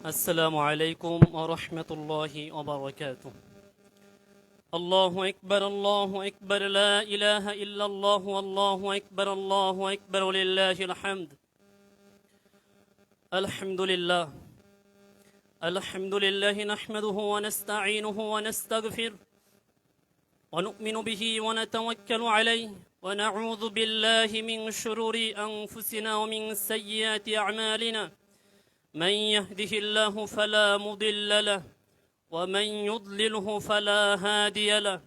السلام عليكم ورحمة الله وبركاته. الله أكبر الله أكبر لا إله إلا الله والله أكبر ولله الحمد. الحمد لله نحمده ونستعينه ونستغفر ونؤمن به ونتوكل عليه ونعوذ بالله من شرور أنفسنا ومن سيئات أعمالنا. من يهده الله فلا مضل له ومن يضلله فلا هادي له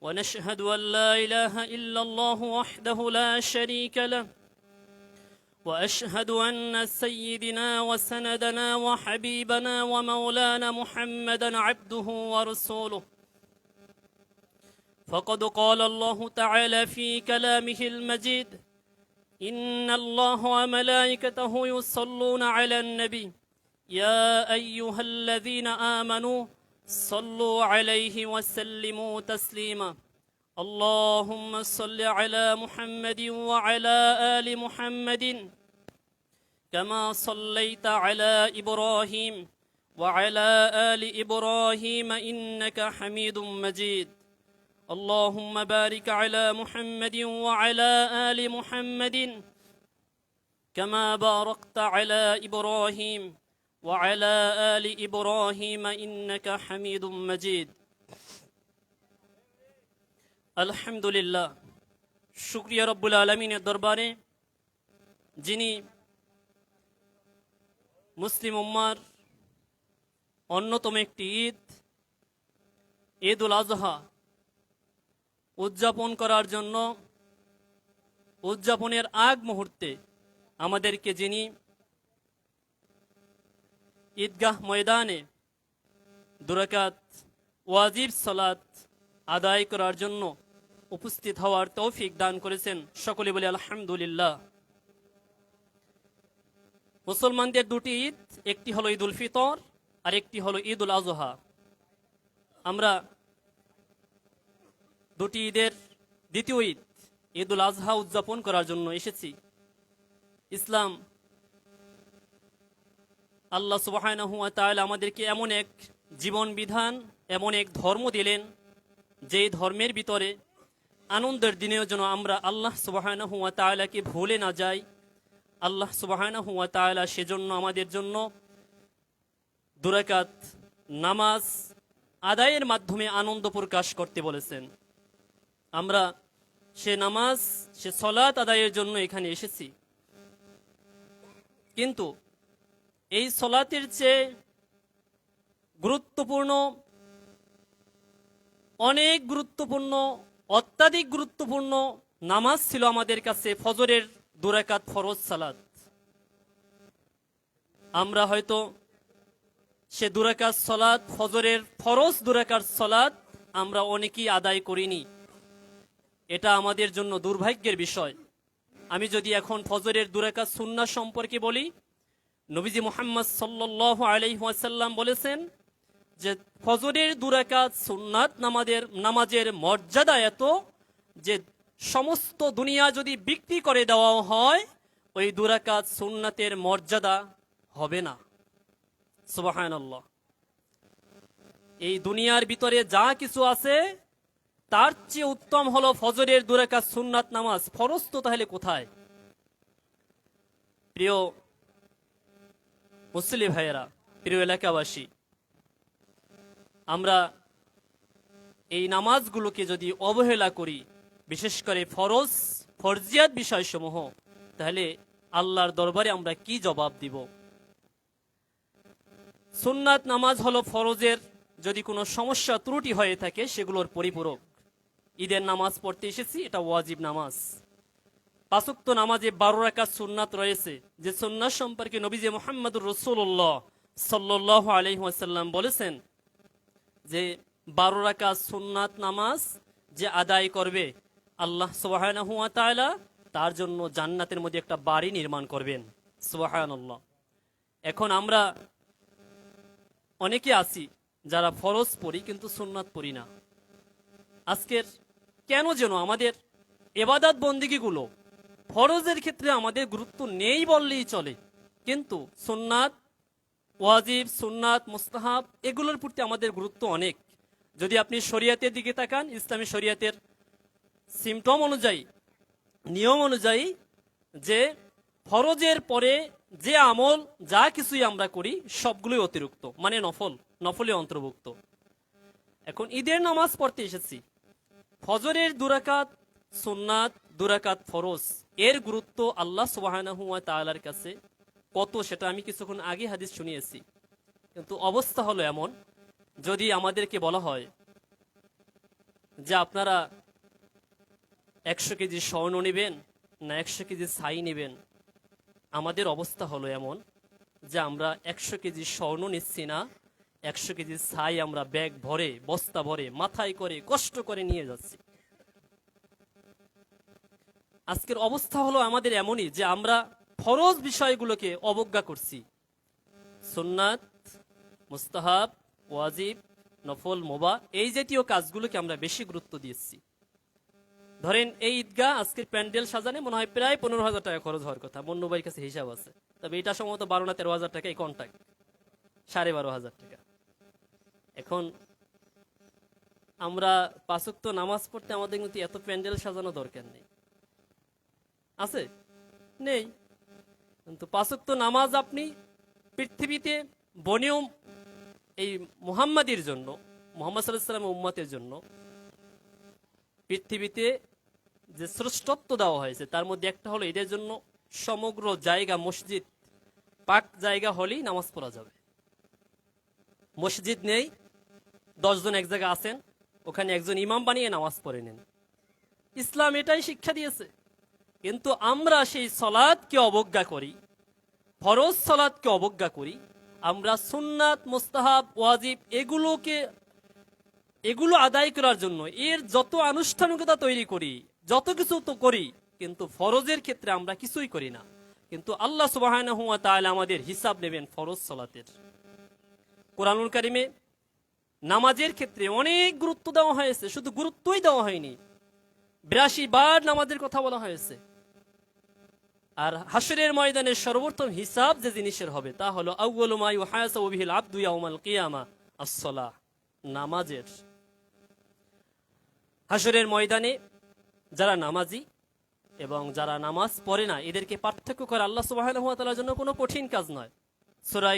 ونشهد أن لا إله إلا الله وحده لا شريك له وأشهد أن سيدنا وسندنا وحبيبنا ومولانا محمدا عبده ورسوله. فقد قال الله تعالى في كلامه المجيد: إن الله وملائكته يصلون على النبي يا أيها الذين آمنوا صلوا عليه وسلموا تسليما. اللهم صل على محمد وعلى آل محمد كما صليت على إبراهيم وعلى آل إبراهيم إنك حميد مجيد. اللهم بارك على محمد وعلى آل محمد كما باركت على إبراهيم وعلى آل إبراهيم إنك حميد مجيد. আলহামদুলিল্লাহ, শুকরিয়া রব্বুল আলামিনের দরবারে যিনি মুসলিম উম্মার অন্যতম একটি ঈদ উল আজহা উদযাপন করার জন্য উদযাপনের আগ মুহূর্তে আমাদেরকে যিনি ঈদগাহ ময়দানে দুরাকাত ওয়াজিব সালাত আদায় করার জন্য উপস্থিত হওয়ার তৌফিক দান করেছেন, সকলে বলে আলহামদুলিল্লাহ। মুসলমানদের দুটি ঈদ, একটি হলো ঈদ উল ফিতর আর একটি হলো ঈদ উল আজহা। আমরা দুটি ঈদের দ্বিতীয় ঈদ ঈদ উল আজহা উদযাপন করার জন্য এসেছি। ইসলাম আল্লাহ সুবহানাহু ওয়া তাআলা আমাদেরকে এমন এক জীবন বিধান, এমন এক ধর্ম দিলেন, যেই ধর্মের ভিতরে আনন্দের দিনেও যেন আমরা আল্লাহ সুবহানাহু ওয়া তাআলাকে ভুলে না যাই। আল্লাহ সুবহানাহু ওয়া তাআলা সেজন্য আমাদের জন্য দুরাকাত নামাজ আদায়ের মাধ্যমে আনন্দ প্রকাশ করতে বলেছেন। আমরা সে নামাজ, সে সলাত আদায়ের জন্য এখানে এসেছি। কিন্তু এই সলাতের চেয়ে গুরুত্বপূর্ণ, অনেক গুরুত্বপূর্ণ, অত্যাধিক গুরুত্বপূর্ণ নামাজ ছিল আমাদের কাছে ফজরের দুরাকাত ফরজ সালাত। আমরা হয়তো সে দুরাকাত সালাত, ফজরের ফরজ দুরাকাত সালাত আমরা অনেকেই আদায় করিনি। এটা আমাদের জন্য দুর্ভাগ্যের বিষয়। আমি যদি এখন ফজরের দুরাকাত সুন্নাত সম্পর্কে বলি, নবীজি মুহাম্মদ সাল্লাল্লাহু আলাইহি ওয়াসাল্লাম বলেছেন যে ফজরের দুরাকাত সুন্নাত নামাজের মর্যাদা এত যে সমস্ত দুনিয়া যদি বিক্রি করে দেওয়া হয় ওই দুরাকাত সুন্নাতের মর্যাদা হবে না। সুবহানাল্লাহ। এই দুনিয়ার ভিতরে যা কিছু আছে তার চেয়ে উত্তম হলো ফজরের দুরাকাত সুন্নাত নামাজ। ফরজ তো তাহলে কোথায়? প্রিয় মুসলিম ভাইয়েরা, প্রিয় এলাকাবাসী, আমরা এই নামাজগুলোকে যদি অবহেলা করি, বিশেষ করে ফরজিয়াত বিষয়সমূহ, তাহলে আল্লাহর দরবারে আমরা কি জবাব দিব? সুন্নাত নামাজ হলো ফরজের যদি কোনো সমস্যা ত্রুটি হয়ে থাকে সেগুলোর পরিপূরক। ঈদের নামাজ পড়তে এসেছি, এটা ওয়াজিব নামাজ। পাঁচ ওয়াক্ত নামাজে 12 রাকাত সুন্নাত রয়েছে, যে সুন্নাত সম্পর্কে নবীজি মুহাম্মদুর রাসূলুল্লাহ সাল্লাল্লাহু আলাইহি ওয়াসাল্লাম বলেছেন যে 12 রাকাত সুন্নাত নামাজ যে আদায় করবে আল্লাহ সুবহানাহু ওয়া তাআলা তার জন্য জান্নাতের মধ্যে একটা বাড়ি নির্মাণ করবেন। সুবহানাল্লাহ। এখন আমরা অনেকে আছি যারা ফরজ পড়ি কিন্তু সুন্নাত পড়ি না। আজকের কেন যেন আমাদের ইবাদত বন্দেগীগুলো ফরজের ক্ষেত্রে আমাদের গুরুত্ব নেই বললেই চলে, কিন্তু সুন্নাত ওয়াজিব, সুন্নাত, মুস্তাহাব এগুলোর প্রতি আমাদের গুরুত্ব অনেক। যদি আপনি শরিয়াতের দিকে তাকান, ইসলামী শরিয়াতের সিমটম অনুযায়ী, নিয়ম অনুযায়ী, যে ফরজের পরে যে আমল যা কিছুই আমরা করি সবগুলোই অতিরিক্ত, মানে নফলে অন্তর্ভুক্ত। এখন ঈদের নামাজ পড়তে এসেছি, ফজরের 2 রাকাত সুন্নাত, 2 রাকাত ফরজ, এর গুরুত্ব আল্লাহ সুবহানাহু ওয়া তাআলার কাছে কত সেটা আমি কিছুক্ষণ আগে হাদিস শুনিয়েছি। কিন্তু অবস্থা হলো এমন, যদি আমাদেরকে বলা হয় যে আপনারা 100 কেজি স্বর্ণ নেবেন না 100 কেজি ছাই নেবেন, আমাদের অবস্থা হলো এমন যে আমরা 100 কেজি স্বর্ণ নিচ্ছি না, 100 কেজি ছাই আমরা ব্যাগ ভরে, বস্তা ভরে, মাথায় করে, কষ্ট করে নিয়ে যাচ্ছি। আজকের অবস্থা হলো আমাদের এমনই যে আমরা ফরজ বিষয়গুলোকে অবজ্ঞা করছি। সুন্নাত, মুস্তাহাব, ওয়াজিব, নফল, মুবাহ এই জাতীয় কাজগুলোকে আমরা বেশি গুরুত্ব দিয়েছি। ধরেন এই ঈদগাহ আজকের প্যান্ডেল সাজানে মনে হয় প্রায় 15,000 টাকা খরচ হওয়ার কথা, মন্নু ভাইয়ের কাছে হিসাব আছে। তবে এটা সম্ভবত 12 না 13,000 টাকা এই কন্ট্রাক্ট, 12,500 টাকা। এখন আমরা 5 ওয়াক্ত নামাজ পড়তে আমাদের কিন্তু এত প্যান্ডেল সাজানো দরকার নেই, আছে? নেই। কিন্তু 5 ওয়াক্ত নামাজ আপনি পৃথিবীতে বনীয় এই মুহাম্মাদের জন্য, মুহাম্মদ সাল্লাল্লাহু আলাইহি ওয়াসাল্লামের উম্মতের জন্য পৃথিবীতে যে শ্রেষ্ঠত্ব দেওয়া হয়েছে তার মধ্যে একটা হলো এদের জন্য সমগ্র জায়গা মসজিদ, পাক জায়গা হলেই নামাজ পড়া যাবে। মসজিদ নেই, 10 জন এক জায়গায় আছেন, ওখানে একজন ইমাম বানিয়ে নামাজ পড়ে নেন। ইসলাম এটাই শিক্ষা দিয়েছে। কিন্তু আমরা সেই সালাতকে অবজ্ঞা করি, ফরজ সালাতকে অবজ্ঞা করি। আমরা সুন্নাত, মুস্তাহাব, ওয়াজিব এগুলো আদায় করার জন্য এর যত আনুষ্ঠানিকতা তৈরি করি, যত কিছু তো করি, কিন্তু ফরজের ক্ষেত্রে আমরা কিছুই করি না। কিন্তু আল্লাহ সুবহানাহু ওয়া তাআলা আমাদের হিসাব নেবেন ফরজ সালাতের। কোরআনুল কারীমে নামাজের ক্ষেত্রে অনেক গুরুত্ব দেওয়া হয়েছে, শুধু গুরুত্বই দেওয়া হয়নি, 82 বার নামাজের কথা বলা হয়েছে। আর হাশরের ময়দানে সর্বপ্রথম হিসাব যে জিনিসের হবে তা হলো আউয়ালু মা ইউহাসাবু বিহিল আবদু ইয়াউমাল কিয়ামা আস-সালাহ, নামাজের। হাশরের ময়দানে যারা নামাজি এবং যারা নামাজ পড়ে না এদেরকে পার্থক্য করে আল্লাহ সুবহানাহু ওয়া তাআলার জন্য কোনো কঠিন কাজ নয়। সূরা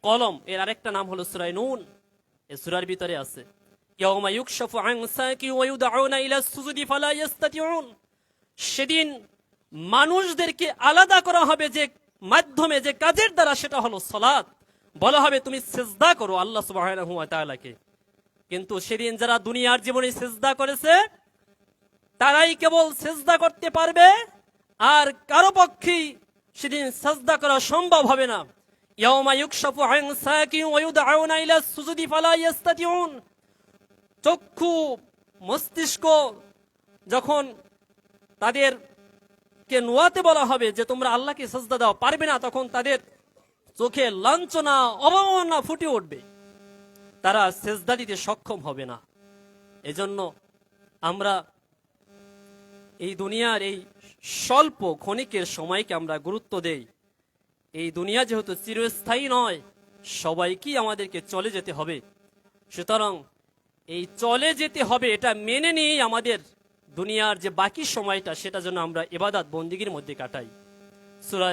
কলম এর আরেকটা নাম হলো সূরা নূন, এই সূরার ভিতরে আছে ইয়াউমা ইউকশাফু আন সাকি ওয়া ইউদআউনা ইলা সুজুদি ফালা ইস্তাতিউন, সেদিন মানুষদেরকে আলাদা করা হবে যে মাধ্যমে, যে কাজের দ্বারা, সেটা হলো সালাত। বলা হবে তুমি সিজদা করো আল্লাহ সুবহানাহু ওয়া তাআলাকে। কিন্তু সেদিন যারা দুনিয়ার জীবনে সিজদা করেছে তারাই কেবল সিজদা করতে পারবে, আর কারো পক্ষেই সেদিন সিজদা করা সম্ভব হবে না। ইয়াউমা ইউকশাফু আন সাকি ওয়া ইউদআউনা ইলা সুজুদি ফালা ইস্তাতিউন, চক্ষু মস্তিষ্ক যখন তাদেরকে নোয়াতে বলা হবে যে তোমরা আল্লাহকে সিজদা দাও, পারবে না, তখন তাদের চোখে লাঞ্ছনা, অবমাননা ফুটে উঠবে, তারা সিজদা দিতে সক্ষম হবে না। এজন্য আমরা এই দুনিয়ার এই স্বল্প ক্ষণিকের সময়কে আমরা গুরুত্ব দেই। এই দুনিয়া যেহেতু চিরস্থায়ী নয়, সবাইকেই আমাদেরকে চলে যেতে হবে। সুতরাং এই চলে যেতে হবে এটা মেনে নিয়েই আমাদের দুনিয়ার যে বাকি সময়টা সেটা যেন আমরা ইবাদত বন্দেগীর মধ্যে কাটাই। সূরা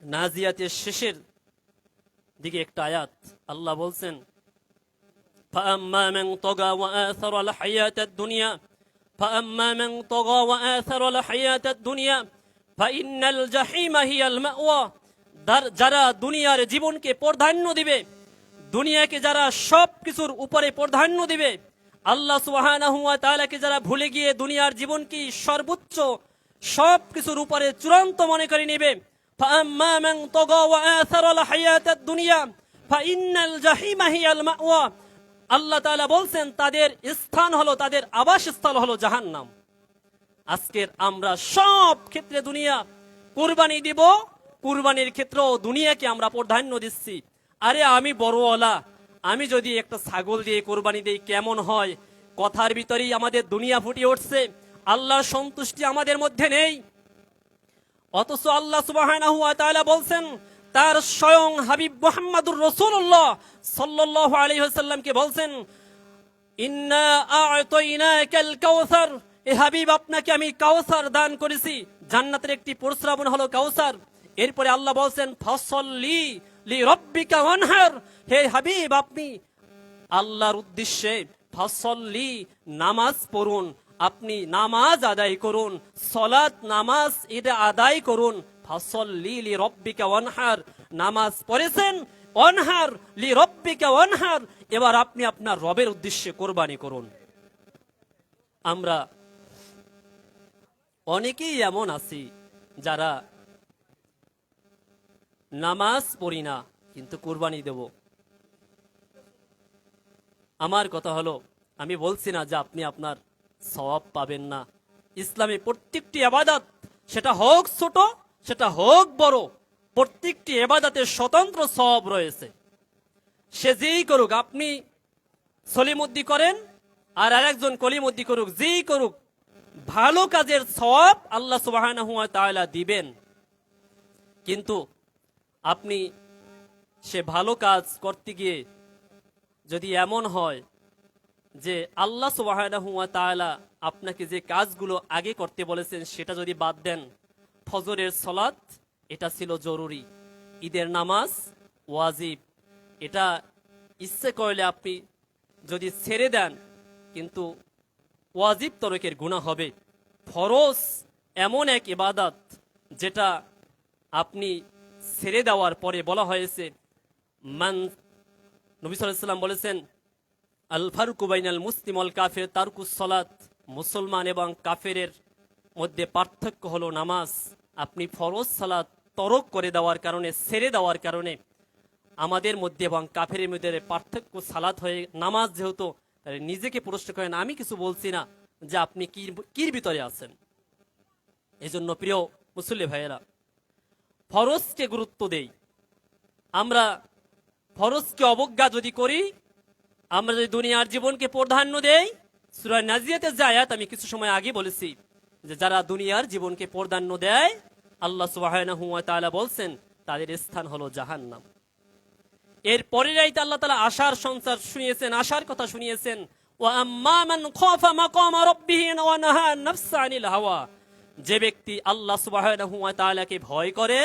নাজিয়াতের শেষের দিকে একটা আয়াত আল্লাহ বলছেন, فأما من طغى وآثر الحياة الدنيا فأما من طغى وآثر الحياة الدنيا فإن الجحيم هي المأوى, যারা দুনিয়ার জীবনকে প্রাধান্য দিবে, দুনিয়াকে যারা সব কিছুর উপরে প্রাধান্য দিবে, আল্লাহ সুবহানাহু ওয়া তাআলাকে যারা ভুলে গিয়ে দুনিয়ার জীবনকে সর্বোচ্চ সব কিছুর উপরে চূড়ান্ত মনে করে নেবে, فأما من طغى وآثر الحياة الدنيا فإن الجحيم هي المأوى, আল্লাহ তাআলা বলছেন তাদের স্থান হলো, তাদের আবাসস্থল হলো জাহান্নাম। আজকের আমরা সব ক্ষেত্রে দুনিয়া কুরবানি দিব, কুরবানির ক্ষেত্রেও দুনিয়াকে আমরা প্রাধান্য দিচ্ছি। আরে আমি বড়ওয়ালা, আমি যদি একটা ছাগল দিয়ে কুরবানি দেই কেমন হয়, কথার ভিতরেই আমাদের দুনিয়া ফুটে উঠছে, আল্লাহর সন্তুষ্টি আমাদের মধ্যে নেই। অথচ আল্লাহ সুবহানাহু ওয়া তাআলা বলছেন তার স্বয়ং হাবিব মুহাম্মদুর রাসূলুল্লাহ সাল্লাল্লাহু আলাইহি ওয়াসাল্লামকে বলছেন, ইন্না আ'তাইনাকাল কাউসার, এ হাবিব আপনাকে আমি কাউসার দান করেছি, জান্নাতের একটি প্রস্রাবণ হলো কাউসার। এরপরে আল্লাহ বলছেন ফাসাল্লি লিরাব্বিকা ওয়ানহার, হে হাবিব আপনি আল্লাহর উদ্দেশ্যে ফাসাল্লি নামাজ পড়ুন, আপনি নামাজ আদায় করুন, সালাত নামাজ এটা আদায় করুন। ফাসাল্লি লিরাব্বিকা ওয়ানহার, নামাজ পড়েছেন, ওয়ানহার লিরাব্বিকা ওয়ানহার, এবার আপনি আপনার রবের উদ্দেশ্যে কোরবানি করুন। আমরা অনেকেই এমন আছি যারা নামাজ পড়ি না কিন্তু কোরবানি দেব। আমার কথা হলো, আমি বলছি না যে আপনি আপনার সওয়াব পাবেন না। ইসলামে প্রত্যেকটি ইবাদত, সেটা হোক ছোট সেটা হোক বড়, প্রত্যেকটি ইবাদতের স্বতন্ত্র সওয়াব রয়েছে। সে যেই করুক, আপনি সলিমুদ্দি করেন আর আরেকজন কলিমুদ্দি করুক, যেই করুক, ভালো কাজের সওয়াব আল্লাহ সুবহানাহু ওয়া তাআলা দিবেন। কিন্তু আপনি সে ভালো কাজ করতে গিয়ে যদি এমন হয় যে আল্লাহ সুবহানাহু ওয়া তাআলা আপনাকে যে কাজগুলো আগে করতে বলেছেন সেটা যদি বাদ দেন, ফজরের সালাত এটা ছিল জরুরি, ঈদের নামাজ ওয়াজিব, এটা ইচ্ছে করলে আপনি যদি ছেড়ে দেন কিন্তু ওয়াজিব তরকের গুনাহ হবে। ফরজ এমন এক ইবাদত যেটা আপনি ছেড়ে দেওয়ার পরে বলা হয়েছে, মান, নবী সাল্লাল্লাহু আলাইহি ওয়াসাল্লাম বলেছেন, আল ফারকু বাইনাল মুসলিম ওয়াল কাফির তারকুস সালাত, মুসলমান এবং কাফেরের মধ্যে পার্থক্য হলো নামাজ। আপনি ফরজ সালাত তরক করে দেওয়ার কারণে, ছেড়ে দেওয়ার কারণে আমাদের মধ্যে এবং কাফেরের মধ্যে পার্থক্য সালাত হয়ে নামাজ যেহেতু, নিজেকে প্রশ্ন করেন, আমি কিছু বলছি না যে আপনি কির ভিতরে আছেন। এজন্য প্রিয় মুসল্লি ভাইয়েরা, ফরজকে গুরুত্ব দেই। আমরা ফরজকে অবজ্ঞা যদি করি, আমরা যদি দুনিয়ার জীবনকে প্রাধান্য দেই, সূরা নাজিয়াতের যে আয়াত আমি কিছু সময় আগে বলেছি, যে যারা দুনিয়ার জীবনকে প্রাধান্য দেয় আল্লাহ সুবহানাহু ওয়া তাআলা বলছেন তাদের স্থান হলো জাহান্নাম। এর পরের আয়াতে আল্লাহ তাআলা আশার সংসার শুনিয়েছেন, আশার কথা শুনিয়েছেন, ওয়া আম্মা মান খাফা মাকামা রাব্বিহি ওয়া নাহা নাফসা আনিল হাওয়া, যে ব্যক্তি আল্লাহ সুবহানাহু ওয়া তাআলাকে ভয় করে,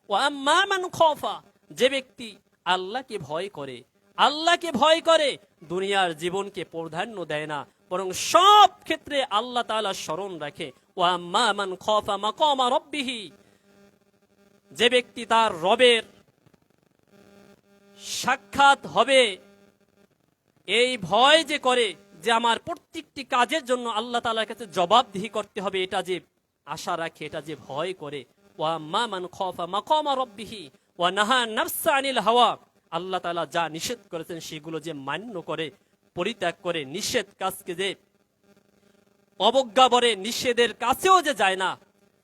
ওয়া আম্মা মান খাফা, যে ব্যক্তি আল্লাহকে ভয় করে, আল্লাহকে ভয় করে, দুনিয়ার জীবনকে প্রাধান্য দেয় না, বরং সব ক্ষেত্রে আল্লাহ তাআলা স্মরণ রাখে। ওয়া আম্মা মান খাফা মাকামা রাব্বিহি, যে ব্যক্তি তার রবের সাক্ষাৎ হবে এই ভয় যে করে, যে আমার প্রত্যেকটি কাজের জন্য আল্লাহ তাআলার কাছে জবাবদিহি করতে হবে, এটা যে আশা রাখে, এটা যে ভয় করে। ওয়া আম্মা মান খাফা মাকামা রাব্বিহি ওয়া নাহা নাফসা আনিল হাওয়া, আল্লাহ তাআলা যা নিষেধ করেছেন সেগুলো যে মান্য করে, পরিত্যাগ করে, নিষেধ কাজকে যে অবজ্ঞা করে, নিষেধের কাছেও যে যায় না,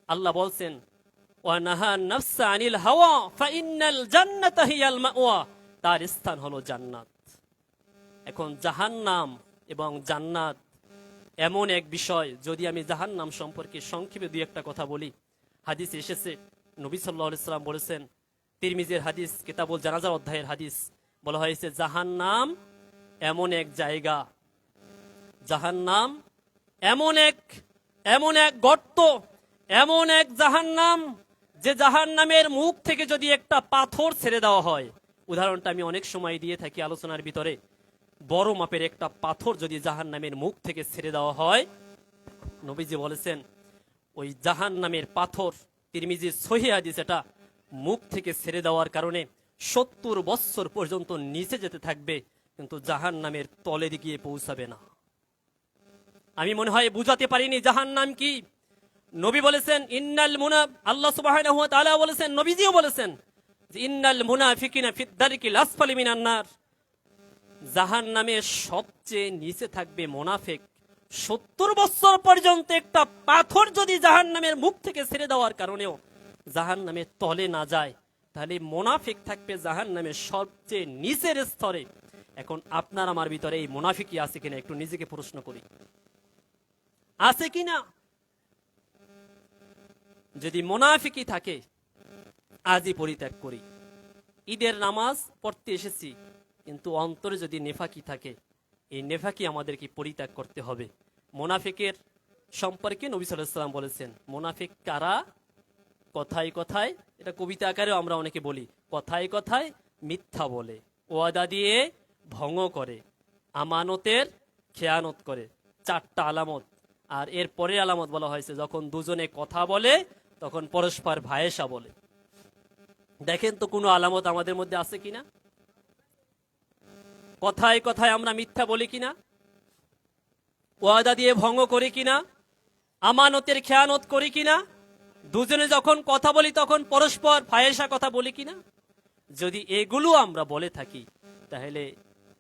আল্লাহ বলছেন ওয়া নাহা নাফসা আনিল হাওয়া ফাইন্নাল জান্নাতা হিয়াল মাওয়া, তার স্থান হলো জান্নাত। এখন জাহান্নাম এবং জান্নাত এমন এক বিষয়, যদি আমি জাহান্নাম সম্পর্কে সংক্ষেপে দুই একটা কথা বলি। হাদিস এসেছে, নবী সাল্লাল্লাহু আলাইহি ওয়াসাল্লাম বলেছেন, তিরমিজির হাদিস, কিতাবুল জানাজার অধ্যায়ের হাদিস, বলা হয়েছে জাহান্নাম এমন এক জায়গা, জাহান্নাম এমন এক গর্ত, এমন এক জাহান্নাম, যে জাহান্নামের মুখ থেকে যদি একটা পাথর ছেড়ে দেওয়া হয়, উদাহরণটা আমি অনেক সময় দিয়ে থাকি আলোচনার ভিতরে, বড় মাপের একটা পাথর যদি জাহান্নামের মুখ থেকে ছেড়ে দেওয়া হয়, নবীজি বলেছেন ওই জাহান্নামের পাথর, তিরমিজির সহিহ হাদিস, এটা মুখ থেকে ছেড়ে দেওয়ার কারণে 70 বছর পর্যন্ত নিচে যেতে থাকবে, কিন্তু জাহান্নামের তলে গিয়ে পৌঁছাবে না। আমি মনে হয় বুঝাতে পারিনি জাহান্নাম কি। নবী বলেছেন ইন্নাল মুনাফ, আল্লাহ সুবহানাহু ওয়া তাআলা বলেছেন, নবীজিও বলেছেন যে ইন্নাল মুনাফিকিনা ফিদ দারকিল আসফালি মিনান নার, জাহান্নামের সবচেয়ে নিচে থাকবে মুনাফিক। 70 বছর পর্যন্ত একটা পাথর যদি জাহান্নামের মুখ থেকে ছেড়ে দেওয়ার কারণেও জাহান্নামের তলে না যায়, তাহলে মুনাফিক থাকবে জাহান্নামের সবচেয়ে নিচের স্তরে। এখন আপনার আমার ভিতরে এই মুনাফিকই আছে কিনা একটু নিজেকে প্রশ্ন করি, আছে কিনা? যদি মুনাফিকই থাকে আজই পরিত্যাগ করি। ঈদের নামাজ পড়তে এসেছি, কিন্তু অন্তরে যদি নেফাকি থাকে, এই নেফাকি আমাদেরকে পরিত্যাগ করতে হবে। মোনাফিকের সম্পর্কে নবী সাল্লাল্লাহু আলাইহি ওয়াসাল্লাম বলেছেন, মোনাফিক কারা? কথায় কথায়, এটা কবিতা আকারেও আমরা অনেকে বলি, কথায় কথায় মিথ্যা বলে, ওয়াদা দিয়ে ভঙ্গ করে, আমানতের খেয়ানত করে। 4টা আলামত। আর এর পরের আলামত বলা হয়েছে, যখন দুজনে কথা বলে তখন পরস্পর ভায়েসা বলে। দেখেন তো কোনো আলামত আমাদের মধ্যে আছে কিনা? কথায় কথায় আমরা মিথ্যা বলি কিনা, ওয়াদা দিয়ে ভঙ্গ করি কিনা, আমানতের খেয়ানত করি কিনা, দুজনে যখন কথা বলি তখন পরস্পর ফায়েসা কথা বলি কিনা। যদি এগুলো আমরা বলে থাকি, তাহলে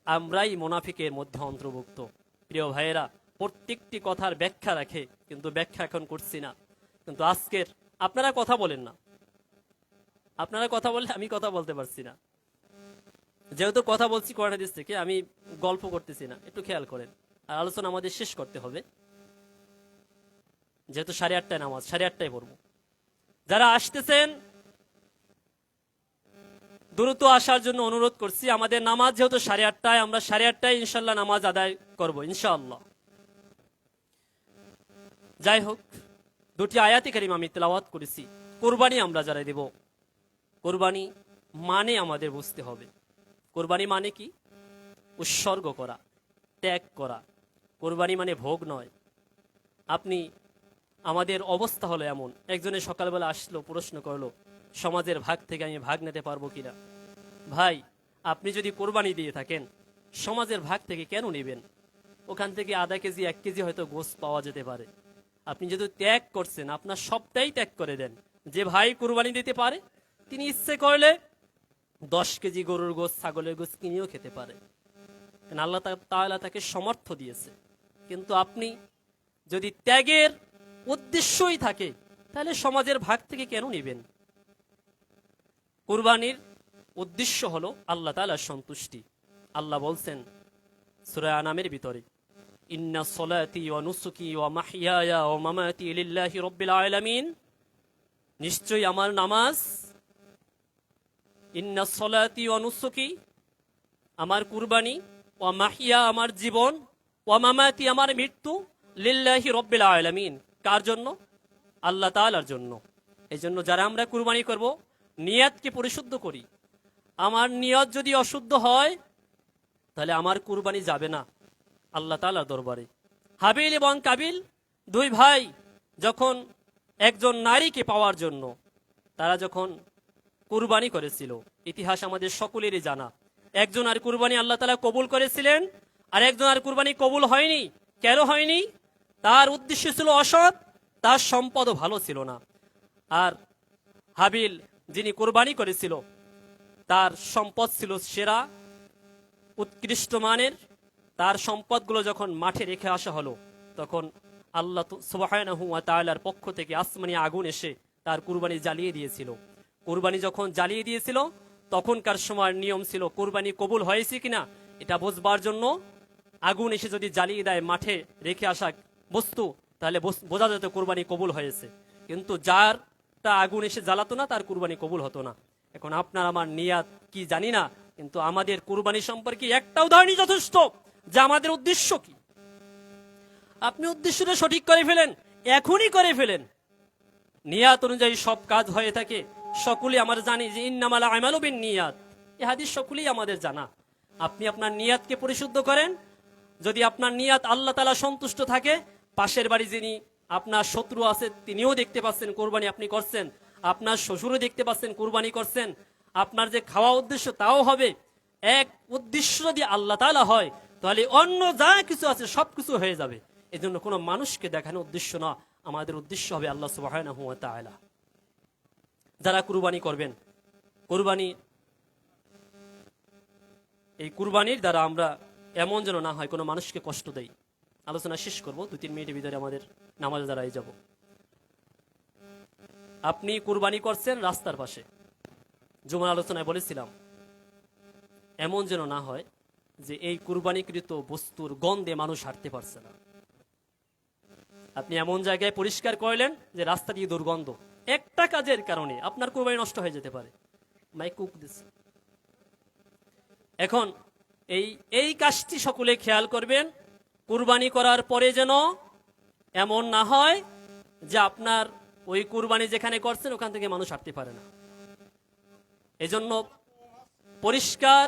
আমরাই মুনাফিকের মধ্যে অন্তর্ভুক্ত। প্রিয় ভাইয়েরা, প্রত্যেকটি কথার ব্যাখ্যা রাখে, কিন্তু ব্যাখ্যা এখন করছি না। কিন্তু আজকের আপনারা কথা বলেন না, আপনারা কথা বললে আমি কথা বলতে পারছি না। যেহেতু কথা বলছি কোরআন হাদিস থেকে, আমি গল্প করতেছি না, একটু খেয়াল করেন। আর আলোচনা আমাদের শেষ করতে হবে, যেহেতু 8:30টায় নামাজ, 8:30টায় পড়বো। যারা আসতেছেন দ্রুত আসার জন্য অনুরোধ করছি। আমাদের নামাজ যেহেতু 8:30টায়, আমরা 8:30টায় ইনশাল্লাহ নামাজ আদায় করব ইনশাআল্লাহ। যাই হোক, 2টি আয়াতে কারিমা আমি তেলাওয়াত করেছি। কুরবানি আমরা যারা দেব, কুরবানি মানে আমাদের বুঝতে হবে, কুরবানি মানে কি? উৎসর্গ করা, ত্যাগ করা। কুরবানি মানে ভোগ নয়। আপনি, আমাদের অবস্থা হলো এমন, একজনে সকালবেলা আসলো, প্রশ্ন করলো, সমাজের ভাগ থেকে আমি ভাগ নিতে পারবো কিনা। ভাই, আপনি যদি কোরবানি দিয়ে থাকেন, সমাজের ভাগ থেকে কেন নেবেন? ওখান থেকে আধা কেজি 1 কেজি হয়তো গোশত পাওয়া যেতে পারে। আপনি যেহেতু ত্যাগ করছেন, আপনার সবটাই ত্যাগ করে দেন। যে ভাই কোরবানি দিতে পারে, তিনি ইচ্ছে করলে 10 কেজি গরুর গোশত, ছাগলের গোশত কিনেও খেতে পারে, কারণ আল্লাহ তাআলা তাকে সমর্থ দিয়েছে। কিন্তু আপনি যদি ত্যাগের উদ্দেশ্যই থাকে, তাহলে সমাজের ভাগ থেকে কেন নেবেন? কুরবানির উদ্দেশ্য হলো আল্লাহ তাআলার সন্তুষ্টি। আল্লাহ বলছেন সূরা আনামের ভিতরে, ইন্না সলাতি ওয়া নুসুকি ওয়া মাহইয়ায়া ওয়া মামাতি লিল্লাহি রাব্বিল আলামিন। নিশ্চয়ই আমার নামাজ, ইন্না সলাতি ওয়া নুসুকি আমার কুরবানি, ওয়া মাহইয়া আমার জীবন, ওয়া মামাতি আমার মৃত্যু, লিল্লাহি রাব্বিল আলামিন। কার জন্য? আল্লাহ তাআলার জন্য। এই জন্য যারা আমরা কুরবানি করব, নিয়তকে পরিশুদ্ধ করি। আমার নিয়ত যদি অশুদ্ধ হয়, তাহলে আমার কুরবানি যাবে না আল্লাহ তাআলার দরবারে। হাবিল এবং কাবিল 2 ভাই যখন একজন নারীকে পাওয়ার জন্য তারা যখন কুরবানি করেছিল, ইতিহাস আমাদের সকলেরই জানা। একজন আর কুরবানি আল্লাহ তাআলা কবুল করেছিলেন, আর একজন আর কুরবানি কবুল হয়নি। কেন হয়নি? তার উদ্দেশ্য ছিল অসৎ, তার সম্পদও ভালো ছিল না। আর হাবিল যিনি কুরবানি করেছিল, তার সম্পদ ছিল সেরা, উৎকৃষ্ট মানের। তার সম্পদগুলো যখন মাঠে রেখে আসা হলো, তখন আল্লাহ সুবহানাহু ওয়া তাআলার পক্ষ থেকে আসমানি আগুন এসে তার কুরবানি জ্বালিয়ে দিয়েছিল। কুরবানি যখন জ্বালিয়ে দিয়েছিল, তখনকার সময়ের নিয়ম ছিল কুরবানি কবুল হয়েছে কিনা এটা বুঝবার জন্য আগুন এসে যদি জ্বালিয়ে দেয় মাঠে রেখে আসা বস্তু, তাহলে বোঝা যেত কুরবানি কবুল হয়েছে। কিন্তু যারটা আগুন এসে জ্বালাতো না, তার কুরবানি কবুল হতো না। এখন আপনার আমার নিয়াত কি জানি না, কিন্তু আমাদের কুরবানি সম্পর্কে একটা উদাহরণই যথেষ্ট যে আমাদের উদ্দেশ্য কি। আপনি উদ্দেশ্যটা সঠিক করে ফেলেন, এখনই করে ফেলেন। নিয়াত অনুযায়ী সব কাজ হয়ে থাকে। সকলেই আমরা জানি যে ইন্নামাল আমালু বিন্নিয়াত, এই হাদিস সকলেই আমাদের জানা। আপনি আপনার নিয়াতকে পরিশুদ্ধ করেন। যদি আপনার নিয়াত আল্লাহ তাআলা সন্তুষ্ট থাকে, পাশের বাড়ি যিনি আপনার শত্রু আছে তিনিও দেখতে পাচ্ছেন কুরবানি আপনি করছেন, আপনার শ্বশুরও দেখতে পাচ্ছেন কুরবানি করছেন, আপনার যে খাওয়া উদ্দেশ্য তাও হবে। এক উদ্দেশ্য যদি আল্লাহ তাআলা হয়, তাহলে অন্য যা কিছু আছে সবকিছু হয়ে যাবে। এজন্য কোনো মানুষকে দেখানো উদ্দেশ্য না, আমাদের উদ্দেশ্য হবে আল্লাহ সুবহানাহু ওয়া তাআলা। যারা কুরবানি করবেন, কুরবানি, এই কুরবানির দ্বারা আমরা এমন যেন না হয় কোনো মানুষকে কষ্ট দেই। আলোচনা শেষ করব, 2-3 মিনিটের ভিতরে আমাদের নামাজ দাঁড়াই যাব। আপনি কুরবানি করছেন রাস্তার পাশে, জুমার আলোচনায় বলেছিলাম, এমন যেন না হয় যে এই কুরবানিকৃত বস্তুর গন্ধে মানুষ হাঁটতে পারছে না। আপনি এমন জায়গায় পরিষ্কার করলেন যে রাস্তা দিয়ে দুর্গন্ধ, একটা কাজের কারণে আপনার কুরবানি নষ্ট হয়ে যেতে পারে। মাইক কুক দিস, এখন এই এই কাজটি সকলে খেয়াল করবেন, কুরবানি করার পরে যেন এমন না হয় যে আপনার ওই কুরবানি যেখানে করছেন ওখান থেকে মানুষ হাঁটতে পারে না। এজন্য পরিষ্কার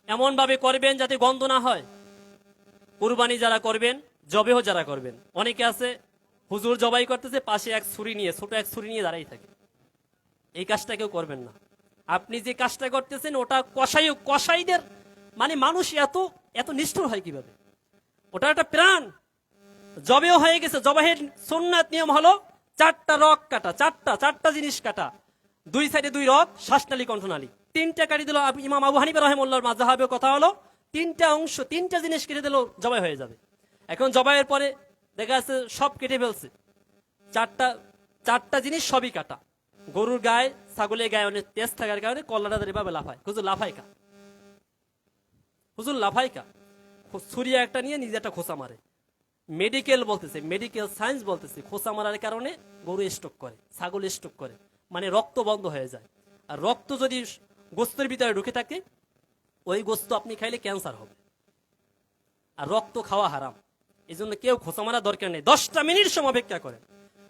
এমনভাবে করবেন যাতে গন্ধ না হয়। কুরবানি যারা করবেন, জবেহ যারা করবেন, অনেকে আছে হুজুর জবাই করতেছে, পাশে এক ছুরি নিয়ে, ছোট এক ছুরি নিয়ে দাঁড়াই থাকে। এই কাজটা কেউ করবেন না। আপনি যে কাজটা করতেছেন ওটা কসাইদের, মানে মানুষ এত এত নিষ্ঠুর হয় কিভাবে? ওটা একটা প্রাণ। জবেও হয়ে গেছে, জবাহের সুন্নাত নিয়ম হলো চারটা রক কাটা, চারটা জিনিস কাটা, দুই সাইডে দুই রক, শ্বাসনালী কণ্ঠনালী, তিনটা কাটি দিল। ইমাম আবু হানিফা রাহিমাহুল্লাহর মাযহাবের কথা হলো তিনটা অংশ, তিনটা জিনিস কেটে দিল জবাই হয়ে যাবে। এখন জবাইয়ের পরে দেখা যাচ্ছে সব কেটে ফেলছে, চারটা জিনিস সবই কাটা। গরুর গায়ে, ছাগলের গায়ে অনেক তেজ থাকার কারণে কল্লাটা এভাবে লাফায়। হুজুর লাফায় কা, হুজুর লাফায় কা, ছুরি একটা নিয়ে নিজে একটা খোঁচা মারে। মেডিকেল বলতেছে, মেডিকেল সায়েন্স বলতেছে খোঁচা মারার কারণে গরু স্ট্রোক করে, ছাগল স্ট্রোক করে, মানে রক্ত বন্ধ হয়ে যায়। আর রক্ত যদি গোস্তের ভিতরে ঢুকে থাকে, ওই গোস্ত আপনি খাইলে ক্যান্সার হবে। আর রক্ত খাওয়া হারাম। এই জন্য কেউ খোঁচা মারা দরকার নেই। 10টা মিনিট সময় অপেক্ষা করেন।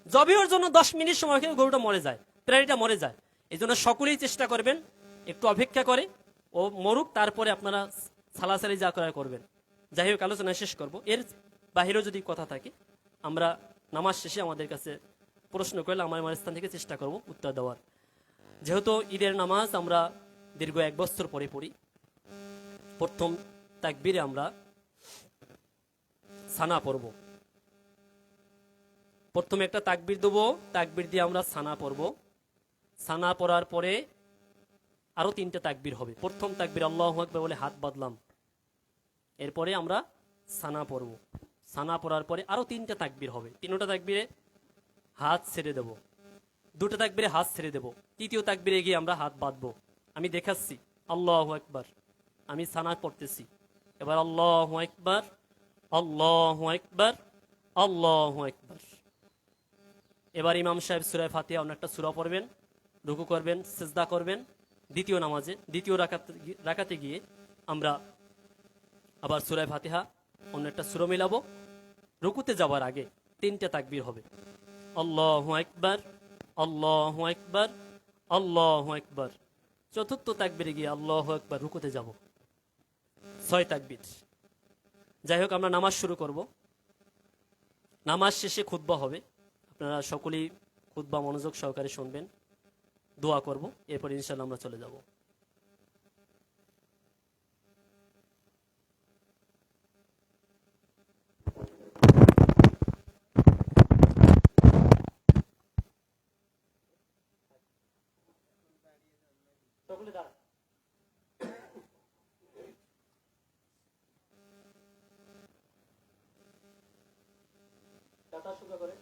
জবের জন্য 10 মিনিট সময় খেয়ে গরুটা মরে যায়, প্রাণীটা মরে যায়। এই জন্য সকলেই চেষ্টা করবেন একটু অপেক্ষা করে ও মরুক, তারপরে আপনারা সালাসালি যা করার করবেন। যাই হোক, আলোচনা শেষ করব। এর বাহিরেও যদি কথা থাকে আমরা নামাজ শেষে আমাদের কাছে প্রশ্ন করলে আমার স্থান থেকে চেষ্টা করব উত্তর দেওয়ার। যেহেতু ঈদের নামাজ আমরা দীর্ঘ 1 বছর পরে পড়ি, প্রথম তাকবীরে আমরা সানা পড়ব। প্রথমে একটা তাকবীর দেবো, তাকবীর দিয়ে আমরা সানা পড়ব। সানা পড়ার পরে আরো 3টে তাকবীর হবে। প্রথম তাকবীর আল্লাহু আকবার বলে হাত বাঁধলাম, এরপরে আমরা সানা পড়ব। সানা পড়ার পরে আরো 3টে তাকবীর হবে। 3টা তাকবীরে হাত ছেড়ে দেব, 2টা তাকবীরে হাত ছেড়ে দেব, তৃতীয় তাকবীরে গিয়ে আমরা হাত বাঁধবো। আমি দেখাচ্ছি, আল্লাহু আকবার, আমি সানা পড়তেছি। এবার আল্লাহু আকবার, আল্লাহু আকবার, আল্লাহু আকবার। এবার ইমাম সাহেব সূরা ফাতিহা অন্য একটা সূরা পড়বেন, রুকু করবেন, সিজদা করবেন। দ্বিতীয় নামাজে, দ্বিতীয় রাকাতে গিয়ে আমরা আবার সূরা ফাতিহা অন্য একটা সূরা মিলাবো। রুকুতে যাওয়ার আগে 3টে তাকবীর হবে, আল্লাহু আকবার, আল্লাহু আকবার, আল্লাহু আকবার। চতুর্থ তাকবীরে গিয়ে আল্লাহু আকবার, রুকুতে যাব। 6 তাকবীর। যাই হোক, আমরা নামাজ শুরু করব। নামাজ শেষে খুতবা হবে, আপনারা সকলেই খুতবা মনোযোগ সহকারে শুনবেন, দোয়া করব, এরপর ইনশাআল্লাহ আমরা চলে যাব। সকলে দাঁড়ান। কথা শুরু করে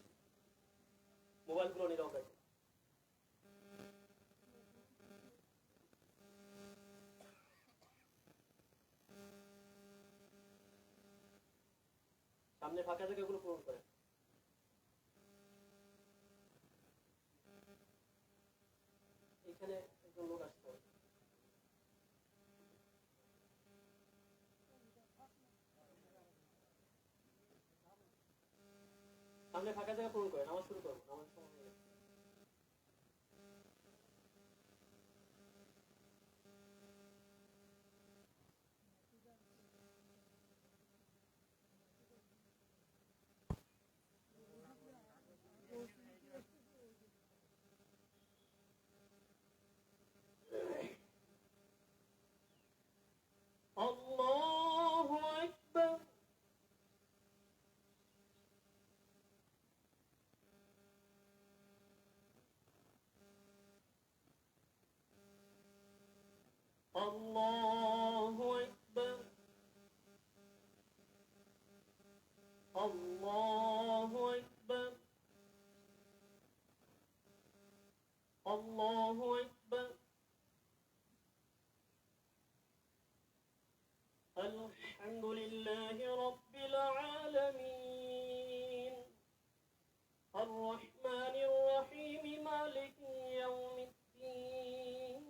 মোবাইলগুলো নিরাও রাখবেন। সামনে ফাঁকা জায়গাগুলো পূরণ করেন। এখানে একজন লোক আসতে হবে। সামনে ফাঁকা জায়গা পূরণ করেন, নামাজ শুরু করবো। নামাজ সময় হয়ে গেছে। আল্লাহু আকবার, আল্লাহু আকবার, আল্লাহু আকবার, আল্লাহু আকবার। আলহামদুলিল্লাহি রাব্বিল আলামিন, আর রহমানির রহিম, মালিকি ইয়াউমিদ্দিন,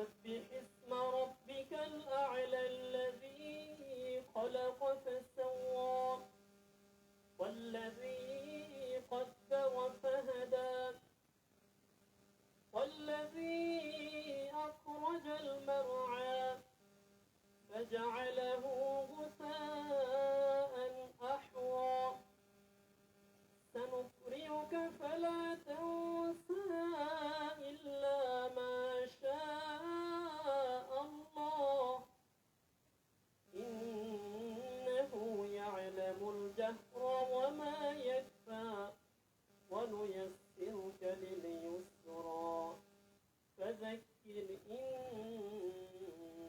سبح اسم ربك الأعلى الذي خلق فسوى والذي قدر فهدى والذي أخرج المرعى فجعله غثاء أحوى سنقرئك فلا تنسى إلا ما شاء الله إنه يعلم الجهر وما يخفى ونيسرك لليسرى فذكر إن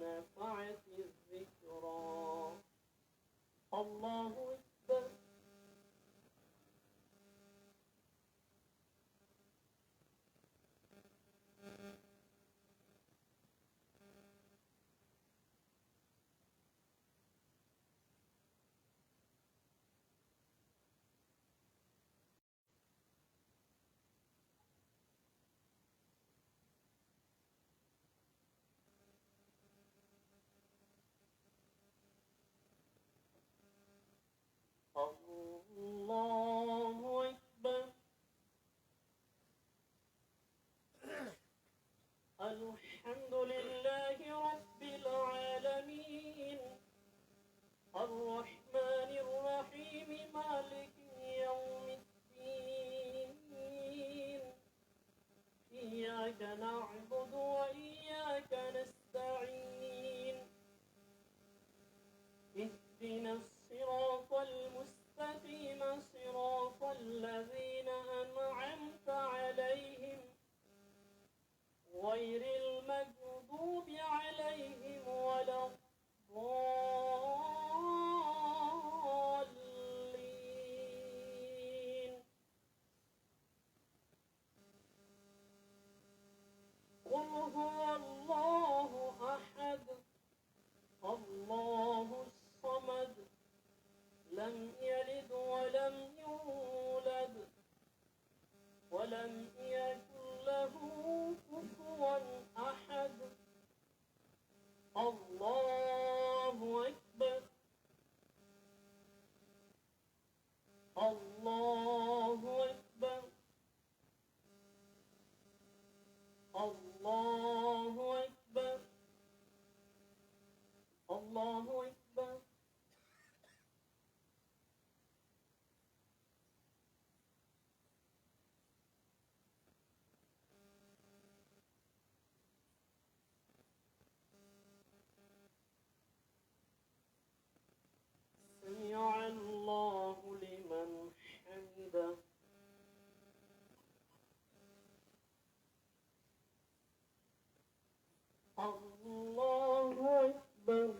نفعت الذكرى الله أكبر. الله أكبر. الحمد لله رب العالمين الرحمن الرحيم مالك يوم الدين إياك نعبد وإياك نستعين اهدنا الصراط المستقيم صراط الذين أنعمت عليهم غير المغضوب عليهم ولا الضالين. قل هو الله أحد الله الصمد لم يلد ولم يولد ولم يكن له كفوا أحد. الله أكبر. الله أكبر. الله أكبر. الله أكبر. سمع الله لمن حمده. الله أكبر.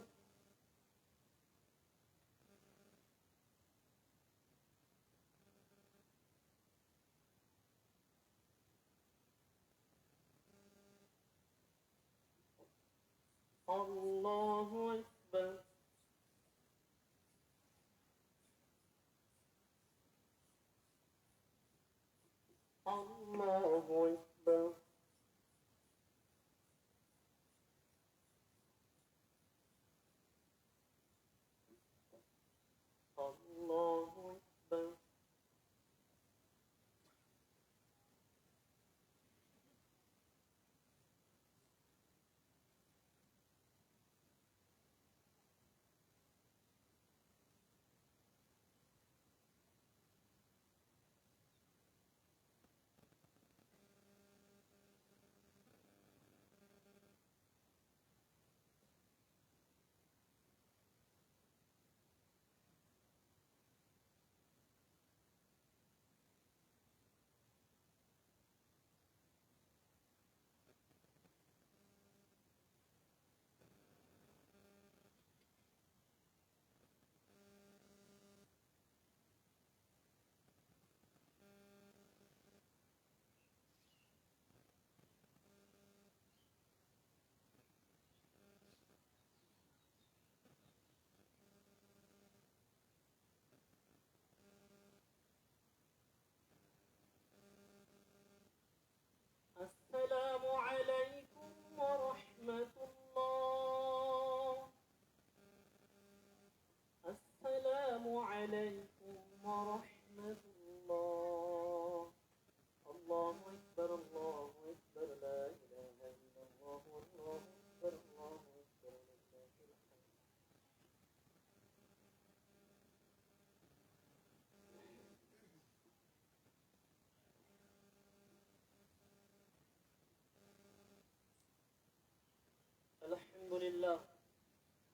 الله أكبر. الله أكبر. الله أكبر.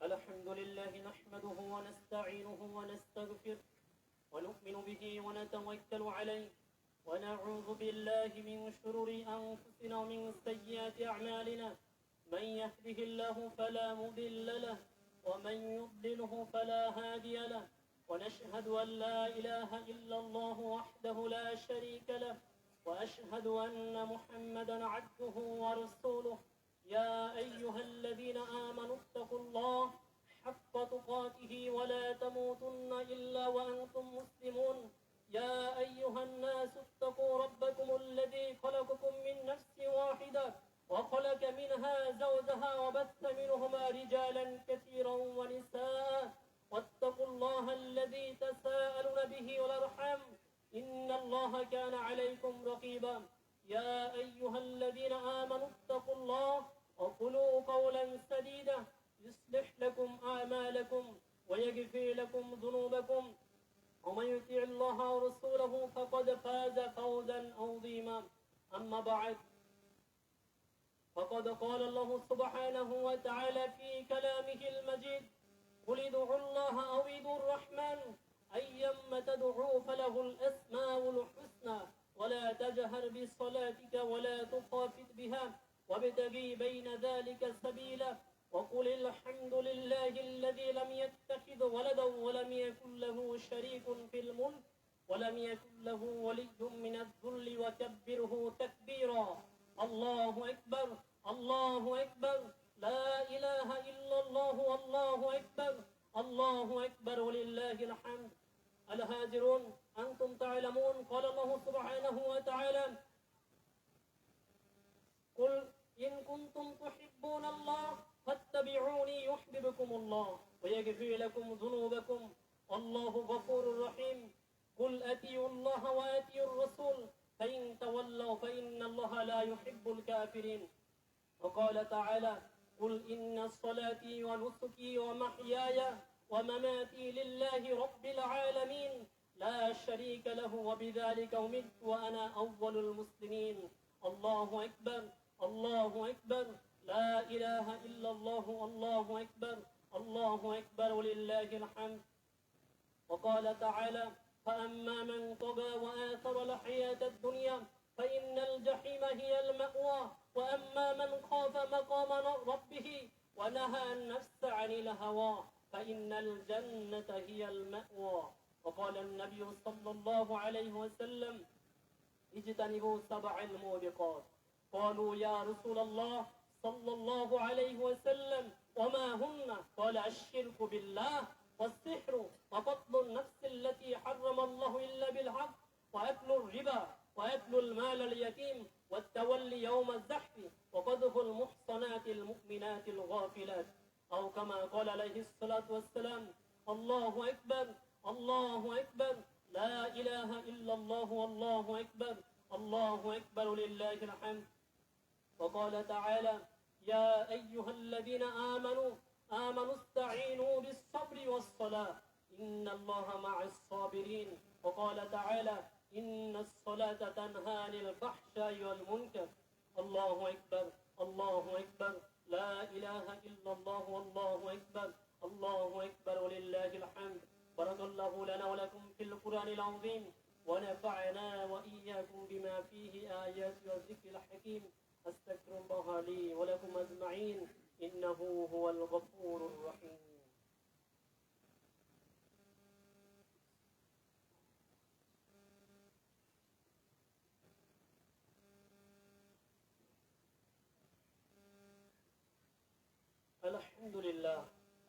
الحمد لله نحمده ونستعينه ونستغفره ونؤمن به ونتوكل عليه ونعوذ بالله من شرور أنفسنا ومن سيئات أعمالنا من يهده الله فلا مضل له ومن يضلله فلا هادي له ونشهد أن لا إله إلا الله وحده لا شريك له وأشهد أن محمدا عبده ورسوله يا أيها الذين آمنوا اتقوا الله حق تقاته ولا تموتن إلا وأنتم مسلمون يا أيها الناس اتقوا ربكم الذي خلقكم من نفس واحدة وخلق منها زوجها وبث منهما رجالا كثيرا ونساء واتقوا الله الذي تساءلون به والأرحام إن الله كان عليكم رقيبا يا أيها الذين آمنوا اتقوا الله وقولوا قولا سديدا يصلح لكم أعمالكم ويغفر لكم ذنوبكم ومن يطع الله ورسوله فقد فاز فوزا عظيما أما بعد فقد قال الله سبحانه وتعالى في كلامه المجيد قل ادعوا الله أو ادعوا الرحمن أيما تدعوا فله الأسماء الحسنى ولا تجهر بصلاتك ولا تخافت بها وابتغي بين ذلك سبيلا وقل الحمد لله الذي لم يتخذ ولدا ولم يكن له شريك في الملك ولم يكن له ولي من الذل وكبره تكبيرا الله أكبر الله أكبر لا إله إلا الله والله أكبر الله أكبر ولله الحمد الهاجرون أنتم تعلمون قال الله سبحانه وتعالى قل إن كنتم تحبون الله فاتبعوني يحببكم الله ويغفر لكم ذنوبكم الله غفور رحيم قل أطيعوا الله وأطيعوا الرسول فإن تولوا فإن الله لا يحب الكافرين وقال تعالى قل إن صلاتي ونسكي ومحياي ومماتي لله رب العالمين لا شريك له وبذلك أمرت وأنا أول المسلمين الله أكبر الله أكبر لا إله إلا الله الله أكبر الله أكبر ولله الحمد وقال تعالى فأما من طغى وآثر الحياة الدنيا فإن الجحيم هي المأوى وأما من خاف مقام ربه ونهى النفس عن الهوى فإن الجنة هي المأوى وقال النبي صلى الله عليه وسلم اجتنبوا 7 الموبقات قالوا يا رسول الله صلى الله عليه وسلم وما هن قال الشرك بالله والسحر وقتل النفس التي حرم الله إلا بالحق وأكل الربا وأكل المال اليتيم والتولي يوم الزحف وقذف المحصنات المؤمنات الغافلات أو كما قال عليه الصلاة والسلام الله أكبر الله أكبر لا إله إلا الله والله أكبر الله أكبر لله الحمد وقال تعالى يا أيها الذين آمنوا استعينوا بالصبر والصلاة إن الله مع الصابرين وقال تعالى إن الصلاة تنهى عن الفحشاء والمنكر الله أكبر الله أكبر لا إله إلا الله والله أكبر الله أكبر ولله الحمد بارك الله لنا ولكم في القرآن العظيم ونفعنا وإياكم بما فيه آيات والذكر الحكيم أستغفر الله لي ولكم أجمعين إنه هو الغفور الرحيم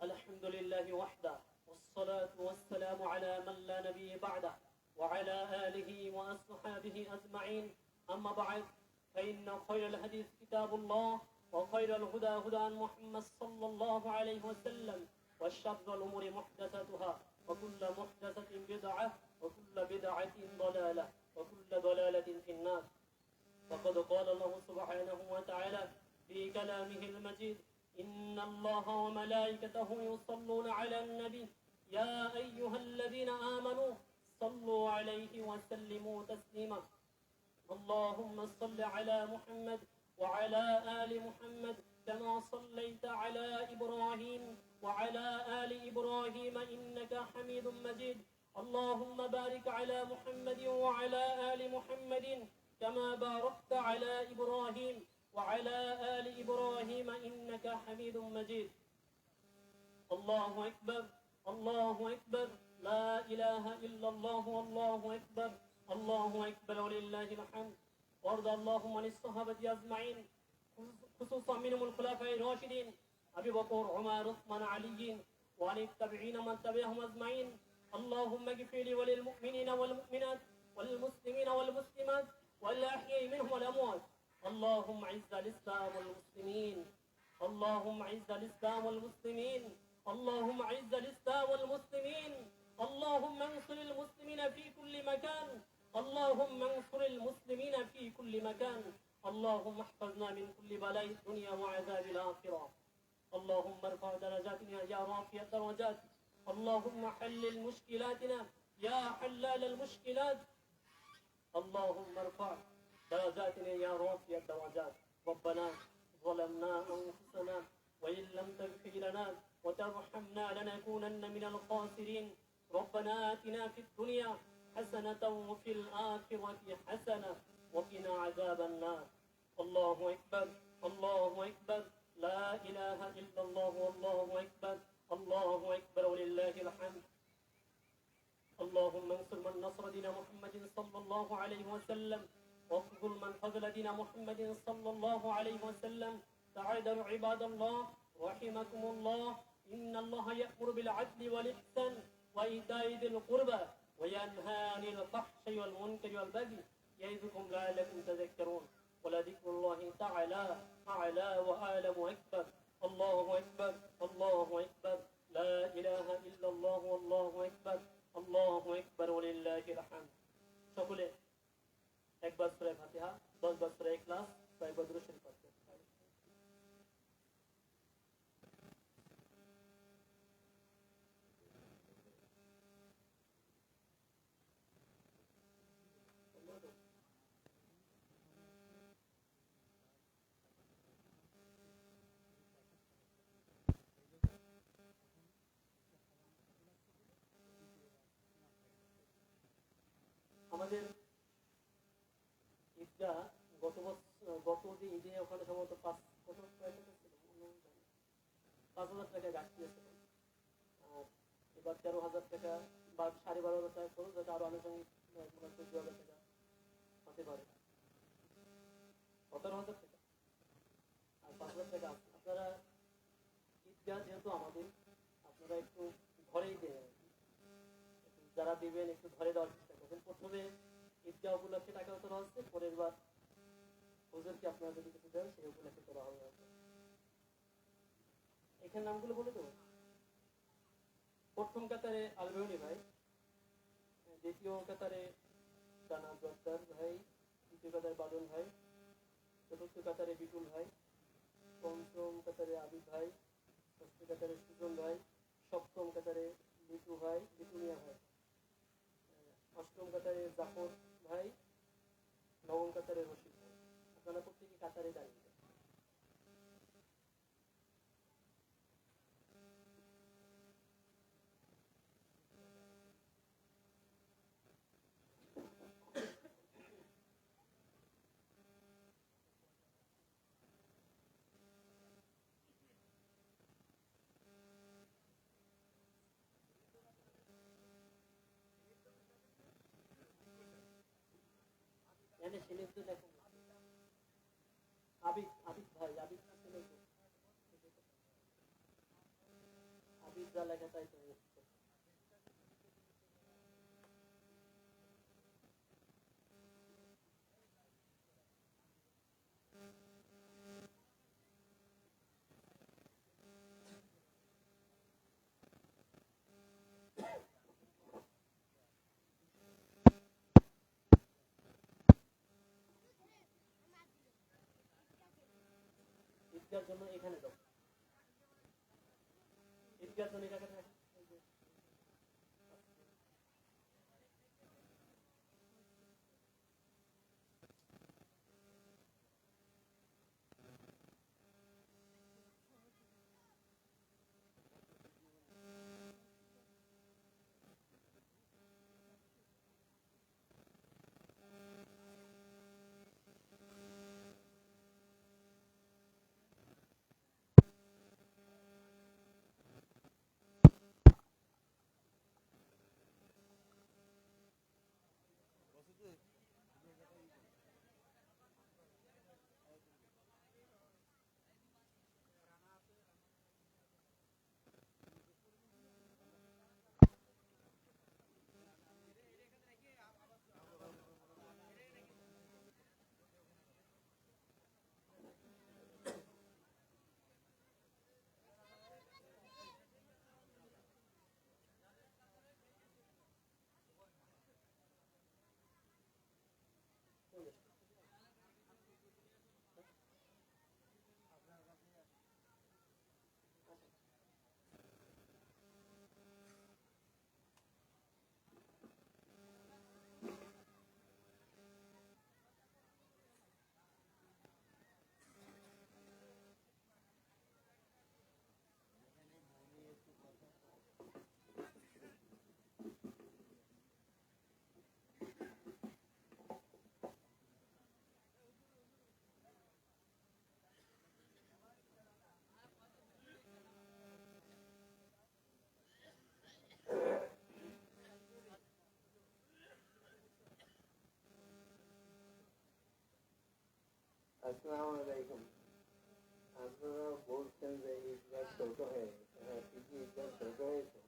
الحمد لله وحده والصلاة والسلام على من لا نبي بعده وعلى آله وأصحابه أجمعين أما بعد فإن خير الحديث كتاب الله وخير الهدى هدى محمد صلى الله عليه وسلم وشر الأمور محدثاتها وكل محدثة بدعة وكل بدعة ضلالة وكل ضلالة في النار وقد قال الله سبحانه وتعالى في كلامه المجيد إن الله وملائكته يصلون على النبي يا أيها الذين آمنوا صلوا عليه وسلموا تسليما اللهم صل على محمد وعلى آل محمد كما صليت على إبراهيم وعلى آل إبراهيم إنك حميد مجيد. اللهم بارك على محمد وعلى آل محمد كما باركت على إبراهيم وعلى آل إبراهيم إنك حميد مجيد. الله أكبر الله أكبر لا إله إلا الله والله أكبر الله أكبر ولله الحمد. وارض اللهم عن الصحابة أجمعين خصوصا منهم الخلفاء الراشدين أبي بكر عمر عثمان علي وعن التابعين من تبعهم أجمعين. اللهم اغفر لي وللمؤمنين والمؤمنات والمسلمين والمسلمات والأحياء منهم والأموات. اللهم أعز الإسلام والمسلمين اللهم أعز الإسلام والمسلمين اللهم أعز الإسلام والمسلمين. اللهم انصر المسلمين في كل مكان اللهم انصر المسلمين في كل مكان. اللهم احفظنا من كل بلاء الدنيا وعذاب الآخرة. اللهم ارفع درجاتنا يا رافع الدرجات. اللهم حلل مشكلاتنا يا حلال المشكلات. اللهم ارفع درجاتنا يا رافع الدرجات. ربنا ظلمنا أنفسنا وإن لم تغفر لنا وترحمنا لنكونن من الخاسرين. ربنا آتنا في الدنيا حسنة وفي الآخرة حسنة وقنا عذاب النار. الله أكبر الله أكبر لا إله إلا الله والله أكبر الله أكبر ولله الحمد. اللهم انصر من نصر دين محمد صلى الله عليه وسلم واخذل من خذل دين محمد صلى الله عليه وسلم. تعالوا عباد الله رحمكم الله. إن الله يأمر بالعدل والإحسان وإيتاء ذي القربى وينهى عن الفحشاء والمنكر والبغي يعظكم لعلكم تذكرون. ولذكر الله تعالى أعلى وأعلى وأكبر. الله أكبر الله أكبر لا إله إلا الله والله أكبر الله أكبر ولله الحمد. সকলে একবার সূরা ফাতিহা 10 বার সূরা ইখলাস 6 বার দুরূদ শরীফ পড়তে। আমাদের ঈদগাহ গত যে ঈদে ওখানে সম্ভবত 5,000 টাকা ঘাটতি আছে। আর এবার 13,000 টাকা বা 12,500 টাকা খরচ, যাতে আরো আনুষঙ্গিক 14,000 টাকা হতে পারে। 17,000 টাকা আর 5,000 টাকা আপনারা ঈদগাহ যেহেতু আমাদের, আপনারা একটু ঘরেই দেন, যারা দিবেন একটু ঘরে দেওয়ার চেষ্টা করবেন। প্রথমে ঈদগাহ উপলক্ষে টাকা তোলা হচ্ছে, পরের বার হুজুরকে আপনারা যদি কিছু দেন সেই উপলক্ষে তোলা হবে। এখানে নামগুলো বলে দেবো। প্রথম কাতারে আলবেউনি ভাই, দ্বিতীয় কাতারে দানা জর্দার ভাই, তৃতীয় কাতারে বাদন ভাই, চতুর্থ কাতারে বিপুল ভাই, পঞ্চম কাতারে আবিদ ভাই, ষষ্ঠ কাতারে সুজন ভাই, সপ্তম কাতারে লিটু ভাই, লিটু মিয়া ভাই, অষ্টম কাতারে জাফর ভাই, নবম কাতারে রশিদ ভাই। আপনারা প্রত্যেকে কাতারে দাঁড়িয়ে আবিদ ভাই, আবিদ যা লেখা তাই তো। ঈদগার জন্য এখানে দাও, ঈদগার জন্য এখানে আসসালামু আলাইকুম। আপনারা বলছেন যে ঈদগাহ ছোট হয়ে গেছে, হ্যাঁ ঠিকই ঈদগাহ ছোট হয়েছে,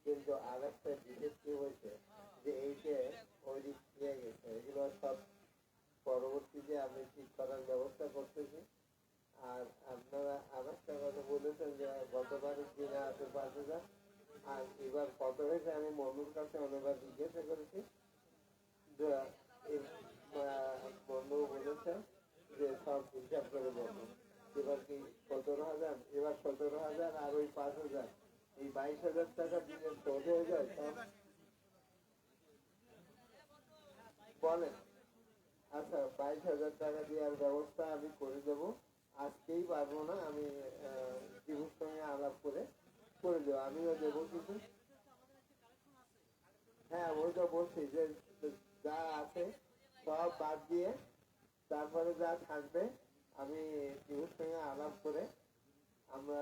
কিন্তু আর একটা বিশেষ কি হয়েছে যে এইটা ওই দিক দিয়ে গেছে, এগুলো সব পরবর্তীতে আমি ঠিক করার ব্যবস্থা করতেছি। আর আপনারা আর একটা কথা বলেছেন যে গতবারের দিনে আছে 5,000, আর এবার কত হয়েছে আমি মনুর কাছে অনেকবার জিজ্ঞাসা করেছি। যে বন্ধু বলেছে যে সব হিসাব করে বলবো। এবার কি 17,000, এবার 17,000 আর ওই 5,000, এই 22,000 টাকা দিলে শোধ হয়ে যায় সব? বলেন। আচ্ছা, 22,000 টাকা দেওয়ার ব্যবস্থা আমি করে দেবো। আজকেই পারবো না, আমি দিবুর সঙ্গে আলাপ করে করে দেবো। আমিও দেবো কিছু। হ্যাঁ, ওই তো বলছি যে যা আছে সব বাদ দিয়ে তারপরে যা থাকবে আমি দিবুর সঙ্গে আলাপ করে আমরা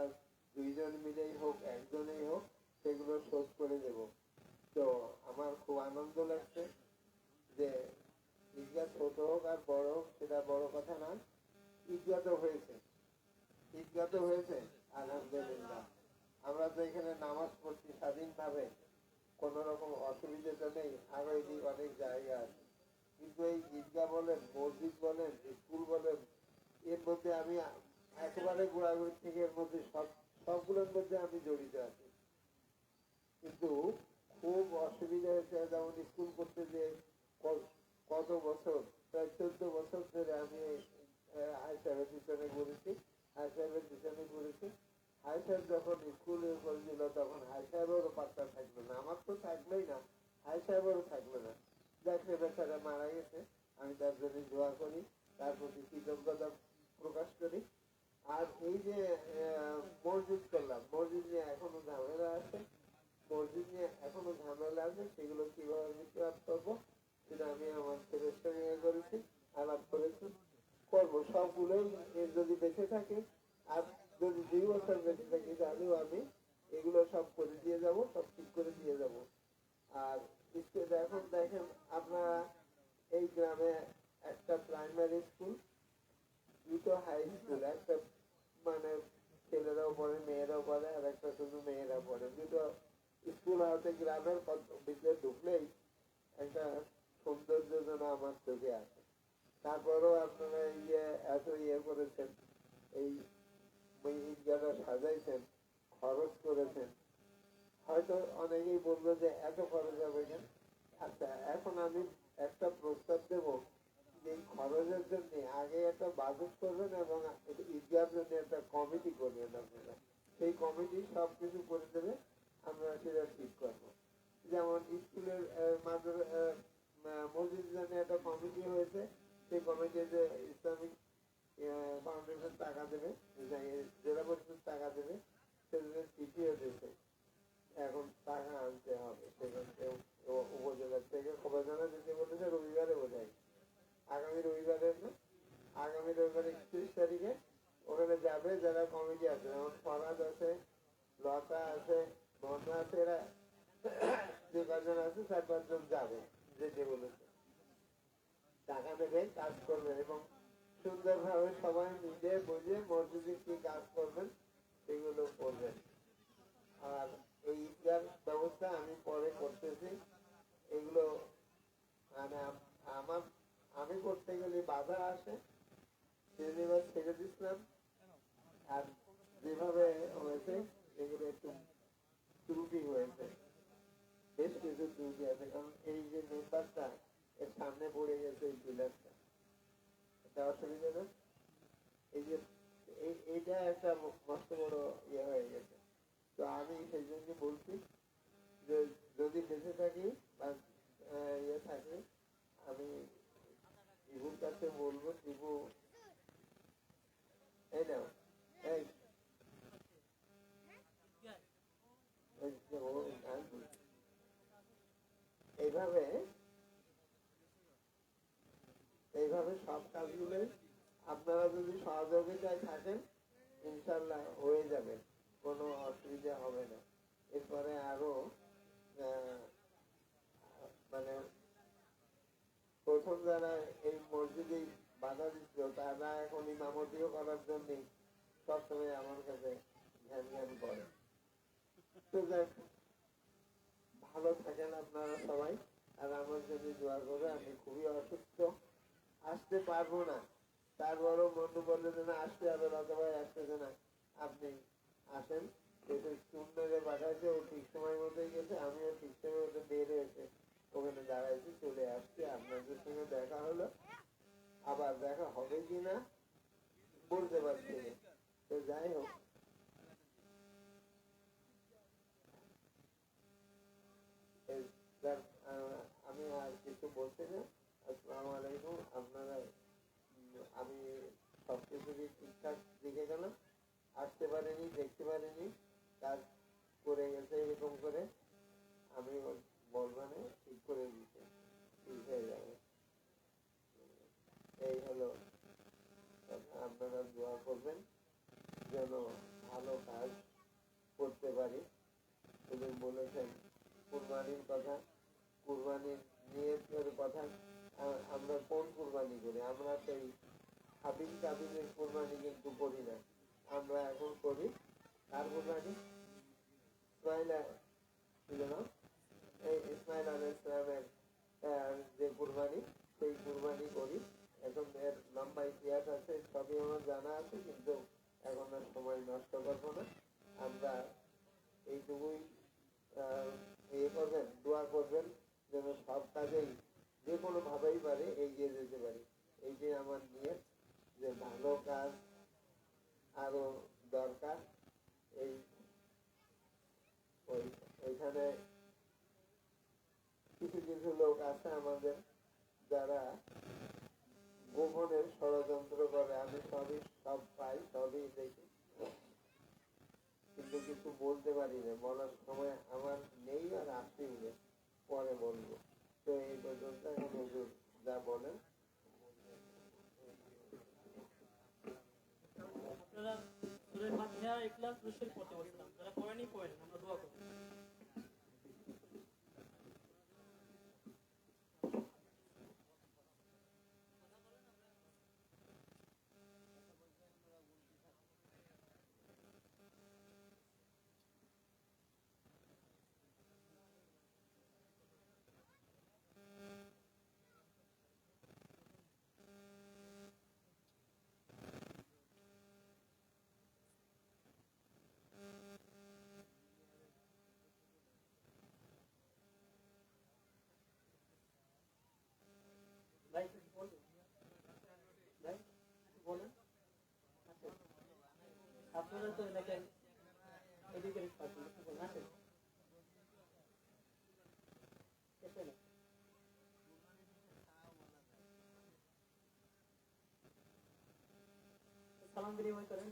দুইজন মিলেই হোক একজনেই হোক সেগুলো শোধ করে দেব। তো আমার খুব আনন্দ লাগছে যে ঈদগাহ ছোট হোক আর বড় হোক সেটা বড় কথা না, ঈদগাহ তো হয়েছে, ঈদগাহ তো হয়েছে আলহামদুলিল্লাহ। আমরা তো এখানে নামাজ পড়ছি স্বাধীনভাবে, কোন রকম অসুবিধা তো নেই। আরো এদিকে অনেক জায়গা আছে, কিন্তু এই ঈদগাহ বলেন, মসজিদ বলেন, স্কুল বলেন, এর মধ্যে আমি একেবারে গোড়াগুড়ি থেকে এর মধ্যে সবগুলোর মধ্যে আমি জড়িত আছি। কিন্তু খুব অসুবিধা হয়েছে, যেমন স্কুল করতে যে কত বছর, প্রায় 14 বছর ধরে আমি হাই সাহেবের পিছনে ঘুরেছি, হাই সাহেবের পিছনে ঘুরেছি। হাই সাহেব যখন স্কুল করেছিল তখন হাই সাহেবেরও পাত্তা থাকলো না, আমার তো থাকলোই না, হাই সাহেবেরও থাকলো না। দেখলে বেচারা মারা গেছে, আমি তার জন্য দোয়া করি, তার প্রতি কৃতজ্ঞতা প্রকাশ করি। আর এই যে মসজিদ করলাম, মসজিদ নিয়ে এখনো ঝামেলা আছে, মসজিদ নিয়ে এখনো ঝামেলা আছে, সেগুলো কিভাবে মিটমাট করবো সেটা আমি আমার ছেলের সঙ্গে করেছি, আলাপ করেছি, করবো সবগুলোই। যদি বেঁচে থাকে আর যদি 2 বছর বেঁচে থাকি তাহলেও আমি এগুলো সব করে দিয়ে যাব, সব ঠিক করে দিয়ে যাব। আর এখন দেখেন আপনারা এই গ্রামে একটা প্রাইমারি স্কুল, দুটো হাই স্কুল, একটা মানে ছেলেরাও পড়ে মেয়েরাও পড়ে, আর একটা শুধু মেয়েরা পড়ে, দুটো স্কুল হতে গ্রামের ভিতরে ঢুকলেই একটা সৌন্দর্য যেন আমার চোখে আসে। তারপরেও আপনারা এত করেছেন, এই ঈদগাহটা সাজাইছেন, খরচ করেছেন, হয়তো অনেকেই বলবো যে এত খরচ হবে কেন। আচ্ছা, এখন আমি একটা প্রস্তাব দেব যে এই খরচের জন্য আগে একটা বাজেট করবেন এবং ঈদগাহের জন্য একটা কমিটি করবেন আপনারা, সেই কমিটি সবকিছু করে দেবে, আমরা সেটা ঠিক করবো। যেমন স্কুলের মসজিদের জন্য একটা কমিটি হয়েছে, সেই কমিটিতে ইসলামিক ফাউন্ডেশন টাকা দেবে, জেলা পরিষদ টাকা দেবে, সেজন্য চিঠিও দিয়েছে। এখন টাকা আনতে হবে সেখান থেকে, উপজেলা থেকে কবে জানা দিতে বলেছে, রবিবারে বোঝায়, আগামী রবিবারে না, আগামী রবিবারে 31 তারিখে ওখানে যাবে যারা কমিটি আছে, যেমন ফরাদ আছে, লতা আছে, মন্না আছে, এরা যে কজন আছে 4-5 জন যাবে, যেতে বলেছে। টাকা দেবে, কাজ করবে এবং সুন্দরভাবে সবাই মিলে বুঝে মসজিদে কি কাজ করবেন সেগুলো করবেন। আর এই ঈদগার ব্যবস্থা আমি পরে করতেছি, এগুলো মানে আমার আমি করতে গেলে বাধা আসে, সেদিনবার ছেড়ে দিচ্ছিলাম। আর যেভাবে হয়েছে এগুলো একটু ত্রুটি হয়েছে, বেশ কিছু ত্রুটি আছে, কারণ এই যে মেম্বারটা এর সামনে পড়ে গেছে এই পিলারটা, এটা অসুবিধা না। এই যে এইটা একটা মস্ত বড় হয়ে গেছে। তো আমি সেই জন্য বলছি যে যদি বেঁচে থাকি বা থাকে, আমি টিপুর কাছে বলবো, টিপু এই নাও, এই এইভাবে এইভাবে সব কাজগুলো আপনারা যদি সহযোগিতায় থাকেন ইনশাল্লাহ হয়ে যাবে, কোনো অসুবিধা হবে না। এরপরে আরো মানে প্রথম যারা এই মসজিদে বাধা দিচ্ছিল, তারা এখন ইমামতিও করার জন্য সবসময় আমার কাছে ধ্যান ধ্যান করে। তো যাই হোক, ভালো থাকেন আপনারা সবাই, আর আমার জন্য দোয়া করে। আমি খুবই অসুস্থ, আসতে পারবো না, তারপরও বন্ধু বললে যে না আসতে হবে, রাজা ভাই আসতেছে না, আপনি আসেন। সুন্দরে পাঠাইছে, ও ঠিক সময় মতোই গেছে, আমিও ঠিক সময় মতো বের হয়েছে ওখানে দাঁড়াইছি, চলে আসছি। আপনাদের সঙ্গে দেখা হলো, আবার দেখা হবে কিনা বলতে পারছি না। তো যাই হোক, এই যাক, আমি আর কিছু বলছি না। আসসালামু আলাইকুম। আপনারা আমি সবকিছুই ঠিকঠাক দেখে গেলাম, আসতে পারিনি, দেখতে পারিনি, কাজ করে গেছে এরকম করে, আমি বলবো না, ঠিক করে দিতে ঠিক হয়ে যাবে। এই হলো কথা। আপনারা দোয়া করবেন যেন ভালো কাজ করতে পারি। তিনি বলেছেন কুরবানির কথা, কুরবানির নিয়তের কথা। আমরা কোন কুরবানি করি? আমরা তো এই হাবিল কাবিলের কুরবানি কিন্তু করি না, আমরা এখন করি কার কুরবানি? ইসমাইল ছিল না, এই ইসমাইল আলাইহিস সালামের যে কুরবানি, সেই কুরবানি করি। এখন এর লম্বা ইতিহাস আছে, সবই আমার জানা আছে, কিন্তু এখন আর সময় নষ্ট করবো না। আমরা এইটুকুই ইয়ে করবেন, দোয়া করবেন যেন সব কাজেই যে কোনো ভাবেই পারে এগিয়ে যেতে পারি। এই যে আমার নিয়ে যে ভালো কাজ আরো দরকার। এই ওইখানে কিছু কিছু লোক আছে আমাদের, যারা গোপনের ষড়যন্ত্র করে। আমি সব পাই, সবই দেখি, কিন্তু কিছু বলতে পারি না, বলার সময় আমার নেই, আর আসেই নেই, পরে বলবো। তো এই পর্যন্ত এখন হুজুর যা বলেন। আপনারা সূরা ফাতিহা, ইখলাস, দুরূদ পড়তে বলছিলাম, যারা পড়েনি পড়েন, আমরা দোয়া করব। ভাই কিছু বলবেন? ভাই কিছু বলেন। আচ্ছা, আপনারা তো দেখেন এডুকেটেড পার্সন, কিছু বলেন। আসেন, এসে না, সালাম বিনিময় করেন।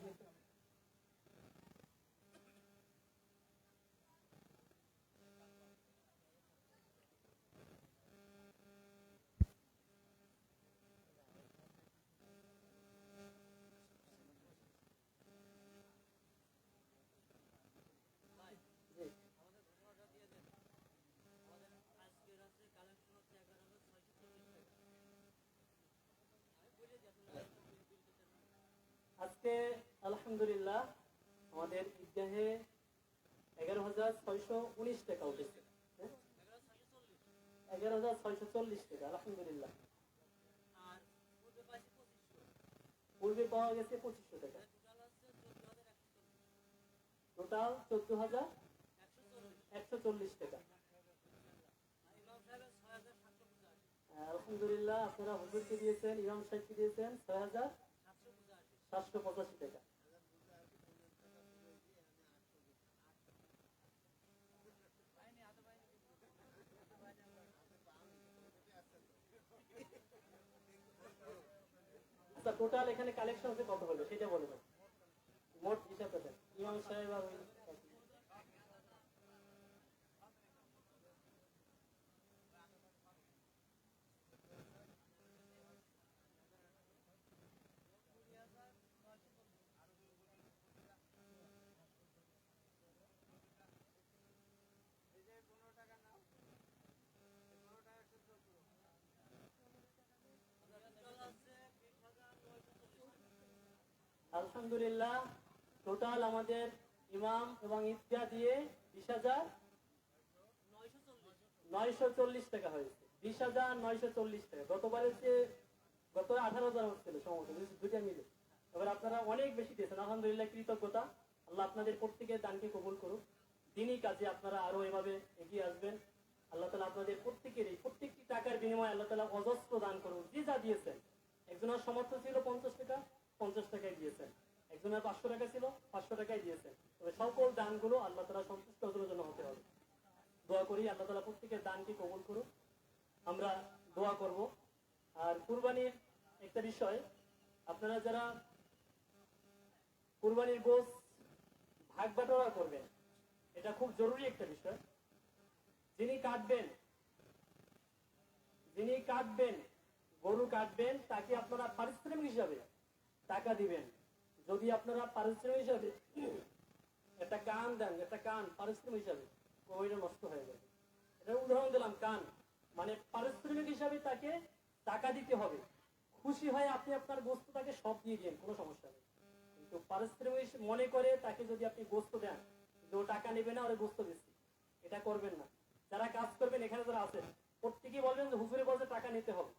জি, আজকে আলহামদুলিল্লাহ আমাদের ঈদগাহে 11,619 টাকা উঠেছে। হ্যাঁ, 11,640 টাকা, আলহামদুলিল্লাহ। পূর্বে পাওয়া গেছে 2500 টাকা, টোটাল 14,140 টাকা। আলহামদুলিল্লাহ, আপনারা হুজুরকে দিয়েছেন, ইমাম সাহেবকে দিয়েছেন 6,785 টাকা। আচ্ছা, টোটাল এখানে কালেকশন হচ্ছে কত হলো সেটা বলে দাও, মোট হিসাবটা দেন ইমাম সাহেব আর ওই। আলহামদুলিল্লাহ টোটাল আমাদের ইমাম এবং ঈদগাহ দিয়ে 20,940 টাকা হয়েছে। 20,940 টাকা। গতবারের চেয়ে গত 18,000 হচ্ছিল সম্ভবত, দুইটা মিলে। এবার আপনারা অনেক বেশি দিয়েছেন, আলহামদুলিল্লাহ, কৃতজ্ঞতা। আল্লাহ আপনাদের প্রত্যেকের দানকে কবুল করুক। দিনই কাজে আপনারা আরো এভাবে এগিয়ে আসবেন। আল্লাহ তাআলা আপনাদের প্রত্যেকেরই প্রত্যেকটি টাকার বিনিময়ে আল্লাহ তাআলা অজস্র দান করুন। যে যা দিয়েছেন, একজনের সামর্থ্য ছিল 50 টাকা, 50 টাকায় দিয়েছেন। একজনের 500 টাকা ছিল, 500 টাকায় দিয়েছেন। তবে সকল দানগুলো আল্লাহ তাআলা সন্তুষ্ট হওয়ার জন্য হতে হবে। দোয়া করি আল্লাহ তাআলা প্রত্যেকের দানকে কবুল করুক। আমরা দোয়া করব। আর কুরবানির একটা বিষয়, আপনারা যারা কুরবানির গোশত ভাগ বাটোয়ারা করবেন, এটা খুব জরুরি একটা বিষয়। যিনি কাটবেন গরু কাটবেন, তাকে আপনারা পারিশ্রমিক হিসাবে টাকা দিবেন। যদি আপনারা পারিশ্রমিক হিসাবে একটা কান দেন, একটা কান পারিশ্রমিক হিসাবে, ওইটা নষ্ট হয়ে যাবে। এটা উদাহরণ দিলাম, কান মানে পারিশ্রমিক হিসাবে তাকে টাকা দিতে হবে। খুশি হয় আপনি আপনার গোস্ত তাকে সব দিয়ে দিন, কোনো সমস্যা নেই। কিন্তু পারিশ্রমিক মনে করে তাকে যদি আপনি গোস্ত দেন, যে ও টাকা নেবে না, ওরে গোস্ত দিচ্ছি, এটা করবেন না। যারা কাজ করবেন এখানে যারা আছেন প্রত্যেকেই বলবেন যে হুজুরে বলছে টাকা নিতে হবে,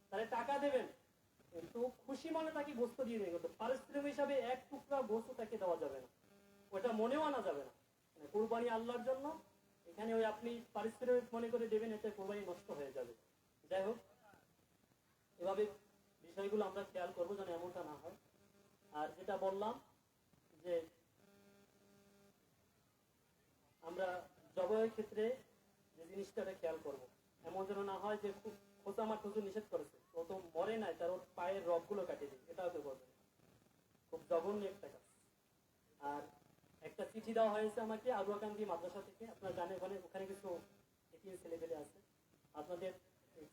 তাহলে টাকা দেবেন, কিন্তু খুশি মনে তাকে গোস্ত দিয়ে দেবেন। কিন্তু পারিশ্রমিক হিসাবে এক টুকরা গোস্ত তাকে দেওয়া যাবে না, ওটা মনেও আনা যাবে না। মানে কুরবানি আল্লাহর জন্য, এখানে ওই আপনি পারিশ্রমিক মনে করে দেবেন, এতে কুরবানি নষ্ট হয়ে যাবে। যাই হোক, এভাবে বিষয়গুলো আমরা খেয়াল করবো যেন এমনটা না হয়। আর যেটা বললাম যে আমরা জবাইয়ের ক্ষেত্রে যে জিনিসটা খেয়াল করবো, এমন যেন না হয় যে খুব খোঁচামার হুজুর নিষেধ করেছে, ও তো মরে নাই, তার ওর পায়ের রগগুলো কাটিয়ে দিই, এটাও তো করবেন। খুব জঘন্য একটা কাজ। আর একটা চিঠি দেওয়া হয়েছে আমাকে আবুয়াকান্দি মাদ্রাসা থেকে, আপনারা জানেন ওখানে কিছু এটিএম ছেলেপেলে আছে। আপনাদের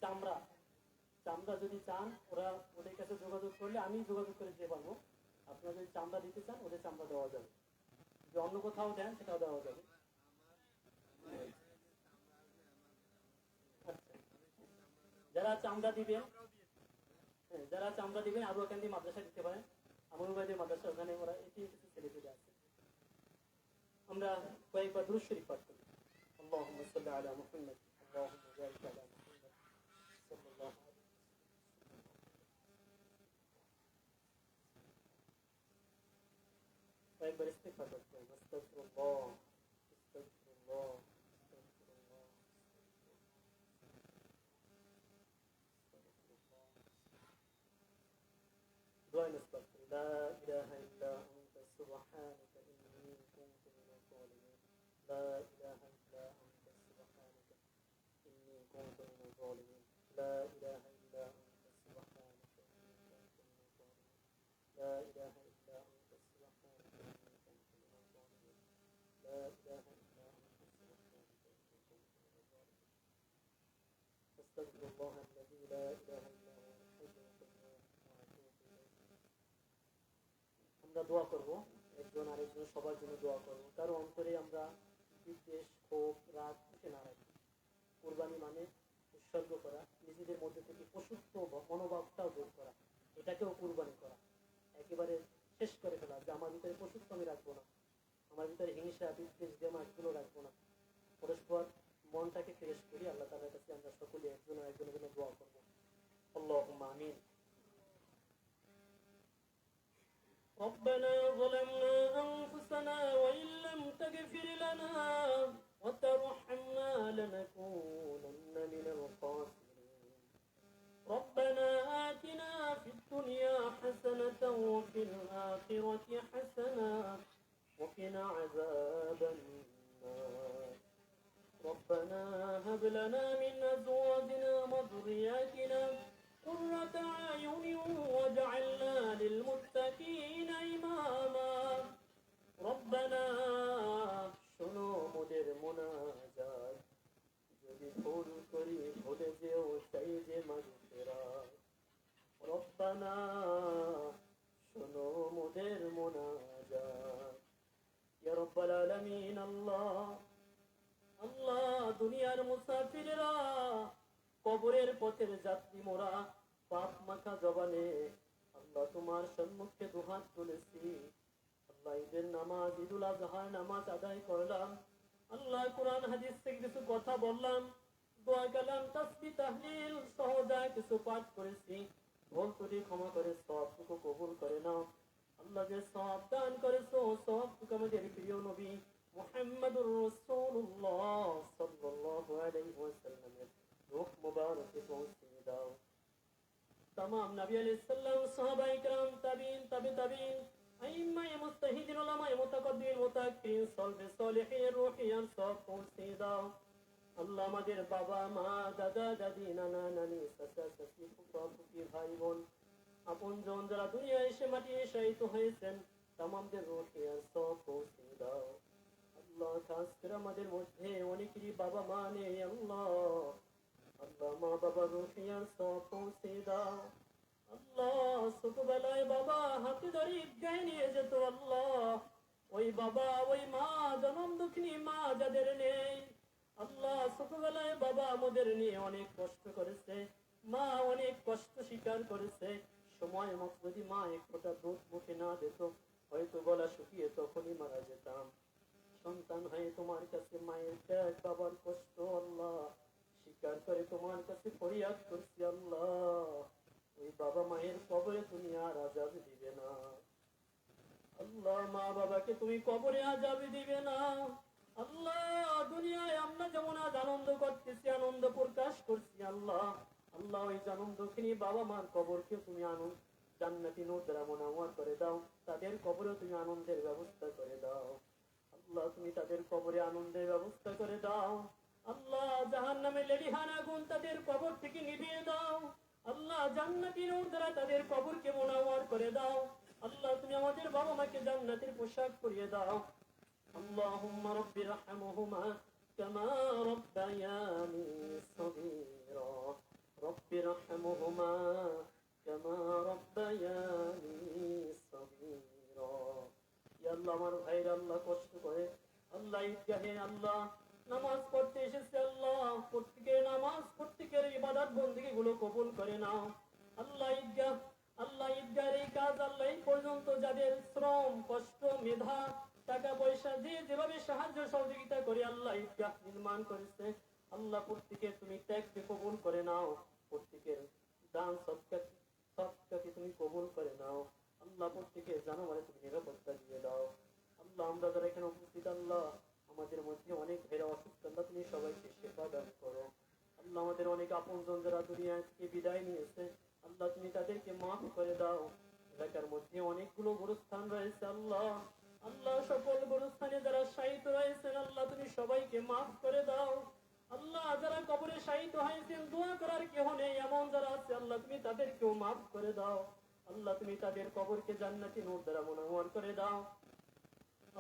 চামড়া যদি চান, ওদের কাছে যোগাযোগ করলে আমি যোগাযোগ করে দিতে পারবো। আপনারা যদি চামড়া দিতে চান, ওদের চামড়া দেওয়া যাবে। যদি অন্য কোথাও দেন, সেটাও দেওয়া যাবে। আচ্ছা, যারা চামড়া দিবেন আবুয়াকান্দি মাদ্রাসা দিতে পারেন, আমরুবাইদের মাদ্রাসা, ওখানে ওরা এটি কিছু ছেলেপেলে আছে। আমরা কয়েকবার দুরূদ শরীফ পাঠ করি। আল্লাহুম্মা সাল্লি আলা মুহাম্মাদ, আল্লাহুম্মা বারিক আলা মুহাম্মাদ সাল্লাল্লাহু আলাইহি ওয়াসাল্লাম। কয়েকবার ইস্তিগফার করতে হবে। আস্তাগফিরুল্লাহ, আস্তাগফিরুল্লাহ, আস্তাগফিরুল্লাহ, আস্তাগফিরুল্লাহ। দোয়া ইস্তিগফার, লা ইলাহা ইল্লা আনতা সুবহানাকা ইন্নী কুনতু মিনাজ জালিমিন, লা ইলাহা ইল্লা আনতা সুবহানাকা ইন্নী কুনতু মিনাজ জালিমিন, লা ইলাহা ইল্লা আনতা সুবহানাকা ইন্নী কুনতু মিনাজ জালিমিন, লা ইলাহা ইল্লা আনতা সুবহানাকা ইন্নী কুনতু মিনাজ জালিমিন, লা ইলাহা ইল্লা আনতা সুবহানাকা ইন্নী কুনতু মিনাজ জালিমিন। আস্তাগফিরুল্লাহ আল্লাযী লা ইলাহা ইল্লা হুয়াল হাইয়্যুল কাইয়্যুম ওয়া আতুবু ইলাইহি। আমরা দোয়া করব, একজন আরেকজন সবার জন্য দোয়া করব। কারো অন্তরে আমরা বিদ্বেষ, ক্ষোভ, রাগ কিছু না রাখি। কুরবানি মানে উৎসর্গ করা, নিজেদের মধ্যে থেকে পশুত্ব মনোভাবটাও দূর করা, এটাকেও কুরবানি করা। একেবারে শেষ করে ফেলা যে আমার ভিতরে পশুত্ব আমি রাখবো না, আমার ভিতরে হিংসা, বিদ্বেষ, দেমা এগুলো রাখবো না। পরস্পর মনটাকে ফ্রেশ করি। আল্লাহ তাআলার কাছে আমরা সকলে একজনের জন্য দোয়া করব। আল্লাহুম্মা আমিন। ربنا ظلمنا أنفسنا وإن لم تغفر لنا وترحمنا لنكونن من الخاسرين. ربنا آتنا في الدنيا حسنة وفي الآخرة حسنة وقنا عذاب النار. ربنا هب لنا من أزواجنا وذرياتنا قرة أعين واجعلنا للمتقين إماما. ربنا শোনো মোদের মোনাজাত, যদি ভুল করি ভুলে যেও চাই যে মাগফিরাত। রব্বানা শোনো মোদের মোনাজাত। ইয়া রব্বাল আলামিন। আল্লাহ, দুনিয়ার মুসাফিররা, কবরের পথের যাত্রী মোরা, পাপ মাখা জবানে আল্লাহ তোমার সম্মুখে দুহাত তুলেছি। আল্লাহ ঈদের নামাজ, ঈদুল আজহার নামাজ আদায় করলাম। আল্লাহ কোরআন হাদিস থেকে কিছু কথা বললাম, দোয়া কালাম তাসবিহ তাহলিল সহ যা কিছু পাঠ করেছি, ভুল ত্রুটি ক্ষমা করে সবটুকু কবুল করে নাও। আল্লাহ যে সব দান করেছো সবটুকু আমাদের প্রিয় নবী মুহাম্মদুর রাসূলুল্লাহ সাল্লাল্লাহু আলাইহি ওয়াসাল্লামের রূহ মুবারকে পৌঁছে দাও। तमाम नबी अलैहिस्सलाम सहाबाए किराम ताबीन तबे ताबीन अइम्मा मुस्ताहिदीन उलमा मुतकद्दिमीन मुताक्किरीन सलफे सालिहीन रूहियान सब पहुंचे दाও। আল্লাহ আমাদের বাবা মা দাদা দাদি নানা নানি চাচা চাচি ফুফা ফুফি ভাই বোন আপনজন যারা দুনিয়ায় এসে মাটি শায়িত হয়েছেন তামামদের রূহিয়ান সব পৌঁছে দাও। আল্লাহ খাস করে আমাদের মধ্যে অনেকেরই বাবা মা নেই। আল্লাহ আল্লাহ মা বাবা রূহিয়ান সব পৌঁছে দাও। আল্লাহ ছোটবেলায় বাবা হাতে ধরে ঈদগাহে নিয়ে যেত। আল্লাহ ওই বাবা ওই মা জনম দুঃখিনী মা যাদের নেই, আল্লাহ ছোটবেলায় বাবা আমাদের নিয়ে অনেক কষ্ট করেছে, মা অনেক কষ্ট স্বীকার করেছে। সময় মতো যদি মা এক ফোঁটা দুধ মুখে না দিত হয়তো গলা শুকিয়ে তখনই মারা যেতাম। সন্তান হয়ে তোমার কাছে মায়ের ত্যাগ বাবার কষ্ট আল্লাহ স্বীকার করে তোমার কাছে ফরিয়াদ করছি। আল্লাহ ওই বাবা মায়ের কবরে তুমি আর আযাব দিবে না। আল্লাহ মা বাবাকে তুমি কবরে আযাব দিবে না। আল্লাহ দুনিয়ায় আমরা যেমন আজ আনন্দ করতেছি আনন্দ প্রকাশ করছি আল্লাহ আল্লাহ ওই আনন্দখিনি বাবা মার কবরকে তুমি আনন্দ জান্নাতি নূর দ্বারা মুনাওয়ার করে দাও। তাদের কবরে তুমি আনন্দের ব্যবস্থা করে দাও। আল্লাহ তুমি তাদের কবরে আনন্দের ব্যবস্থা করে দাও। আল্লাহ জাহান্নামের লেলিহান আগুন তাদের কবর থেকে নিভিয়ে দাও। আল্লাহ জান্নাতি নূর দ্বারা তাদের কবরকে মুনাওয়ার করে দাও। আল্লাহ তুমি আমাদের বাবা মাকে জান্নাতের পোশাক পরিয়ে দাও। আল্লাহুম্মা রাব্বি রহমহুমা কামা রাব্বায়ানি সগীরা রাব্বি রহমহুমা কামা রাব্বায়ানি সগীরা। ইয়া আল্লাহ আমার ভাইরা আল্লাহ কষ্ট করে আল্লাহ ঈদগাহে আল্লাহ নামাজ পড়তে এসেছে। আল্লাহ প্রত্যেকের নামাজ প্রত্যেকের ইবাদত বন্দেগী গুলো কবুল করে নাও। আল্লাহ ঈদগাহের এই কাজ আল্লাহ এই পর্যন্ত যাদের শ্রম কষ্ট মেধা টাকা পয়সা যে যেভাবে সাহায্য সহযোগিতা করে আল্লাহ ঈদগাহ নির্মাণ করেছে আল্লাহ প্রত্যেকের তুমি ত্যাগকে কবুল করে নাও। প্রত্যেকের দান সদকাকে তুমি কবুল করে নাও। আল্লাহ প্রত্যেকের জানামালে তুমি নিরাপত্তা দিয়ে দাও। আল্লাহ আমরা যারা এখানে উপস্থিত আল্লাহ আমাদের মধ্যে অনেক ভাইরা অসুস্থ আল্লাহ তুমি সবাইকে সেবা দান করো। আল্লাহ আমাদের অনেক আপনজন যারা দুনিয়া থেকে বিদায় নিয়েছে আল্লাহ তুমি তাদেরকে মাফ করে দাও। এলাকার মধ্যে অনেকগুলো গুরুস্থান রয়েছে আল্লাহ আল্লাহ সকল গুরুস্থানে যারা শায়িত রয়েছেন আল্লাহ তুমি সবাইকে মাফ করে দাও। আল্লাহ যারা কবরে শায়িত হয়েছেন দোয়া করার কেহ নেই এমন যারা আছে আল্লাহ তুমি তাদেরকেও মাফ করে দাও। আল্লাহ তুমি তাদের কবরকে জান্নাতি নূর দ্বারা মুনাওয়ার করে দাও।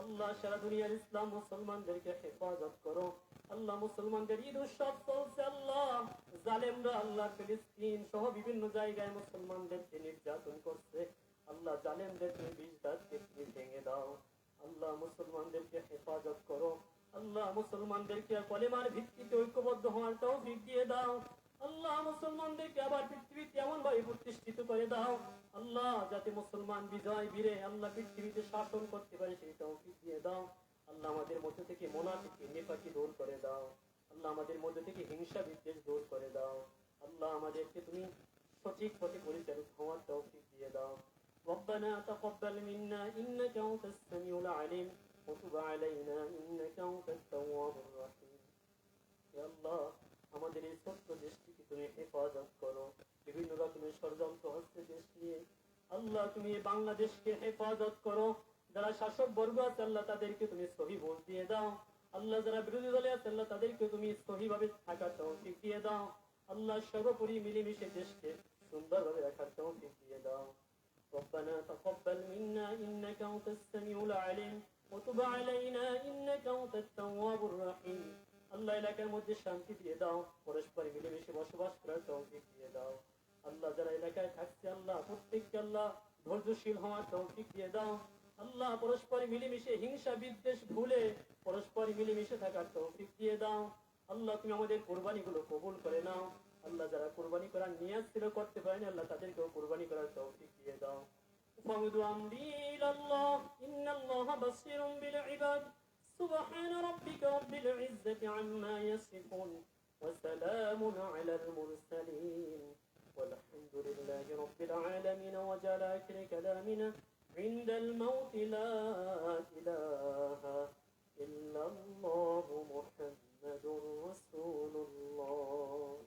আল্লাহ সারা দুনিয়ার ইসলাম মুসলমানদেরকে হেফাজত করো। আল্লাহ মুসলমানদের ঈদ উৎসব চলছে আল্লাহ জালেমরা আল্লাহ ফিলিস্তিন সহ বিভিন্ন জায়গায় মুসলমানদেরকে নির্যাতন করছে আল্লাহ জালেমদের তুমি বিষ দাঁতকে তুমি ভেঙে দাও। আল্লাহ মুসলমানদেরকে হেফাজত করো। আল্লাহ মুসলমানদেরকে কলেমার ভিত্তিতে ঐক্যবদ্ধ হওয়ার তৌফিক দিয়ে দাও। আল্লাহ মুসলমানদেরকে আবার পৃথিবীতে এমন ভাবে প্রতিষ্ঠিত করে দাও আল্লাহ যাতে মুসলমান বিজয় বীরে আল্লাহ পৃথিবীতে শাসন করতে পারে সেই তৌফিক দিয়ে দাও। আল্লাহ আমাদের মধ্যে থেকে মুনাফিকি নিফাকি দূর করে দাও। আল্লাহ আমাদের মধ্যে থেকে হিংসা বিদ্বেষ দূর করে দাও। আল্লাহ আমাদেরকে তুমি সঠিক পথে পরিচালিত হওয়ার তৌফিক দিয়ে দাও। ربنا تقبل منا إنك أنت السميع العليم وتب علينا إنك أنت التواب الرحيم. يا الله আমাদের এই ছোট্ট দেশটিকে তুমি হেফাজত করো। বিভিন্ন রকমের ষড়যন্ত্র হচ্ছে দেশ নিয়ে আল্লাহ তুমি বাংলাদেশকে হেফাজত করো। যারা শাসক বর্গ আছে আল্লাহ তাদেরকে তুমি সহি বুঝ দিয়ে দাও। আল্লাহ যারা বিরোধী দলে আছে আল্লাহ তাদেরকে তুমি সহিভাবে থাকার তৌফিক দিয়ে দাও। আল্লাহ সর্বোপরি মিলেমিশে দেশকে সুন্দরভাবে রাখার তৌফিক দিয়ে দাও। ربنا تقبل منا إنك أنت السميع العليم وتب علينا إنك أنت التواب الرحيم. আল্লাহ এলাকার মধ্যে শান্তি দিয়ে দাও, পরস্পর মিলেমিশে বসবাস করার তৌফিক দিয়ে দাও। আল্লাহ যারা এলাকায় থাকছে আল্লাহ প্রত্যেককে আল্লাহ ধৈর্যশীল হওয়ার তৌফিক দিয়ে দাও। আল্লাহ পরস্পর মিলেমিশে হিংসা বিদ্বেষ ভুলে পরস্পর মিলেমিশে থাকার তৌফিক দিয়ে দাও। আল্লাহ তুমি আমাদের কোরবানিগুলো কবুল করে নাও। আল্লাহ যারা কুরবানি করার নিয়াত ছিল করতে পারেনি আল্লাহ তাদেরকেও কুরবানি করার তৌফিক দিয়ে দাও ফাউদু আমরি ইলাল্লাহ ইন্নাল্লাহা বাসীরুম বিল ইবাদ সুবহান রাব্বিকা রাব্বিল ইজ্জাতি আম্মা ইয়াসিফুন ওয়া সালামুন আলাল মুরসালিন والحمد لله رب العالمين وجعل آخر كلامنا عند الموت لا إله إلا الله محمد رسول الله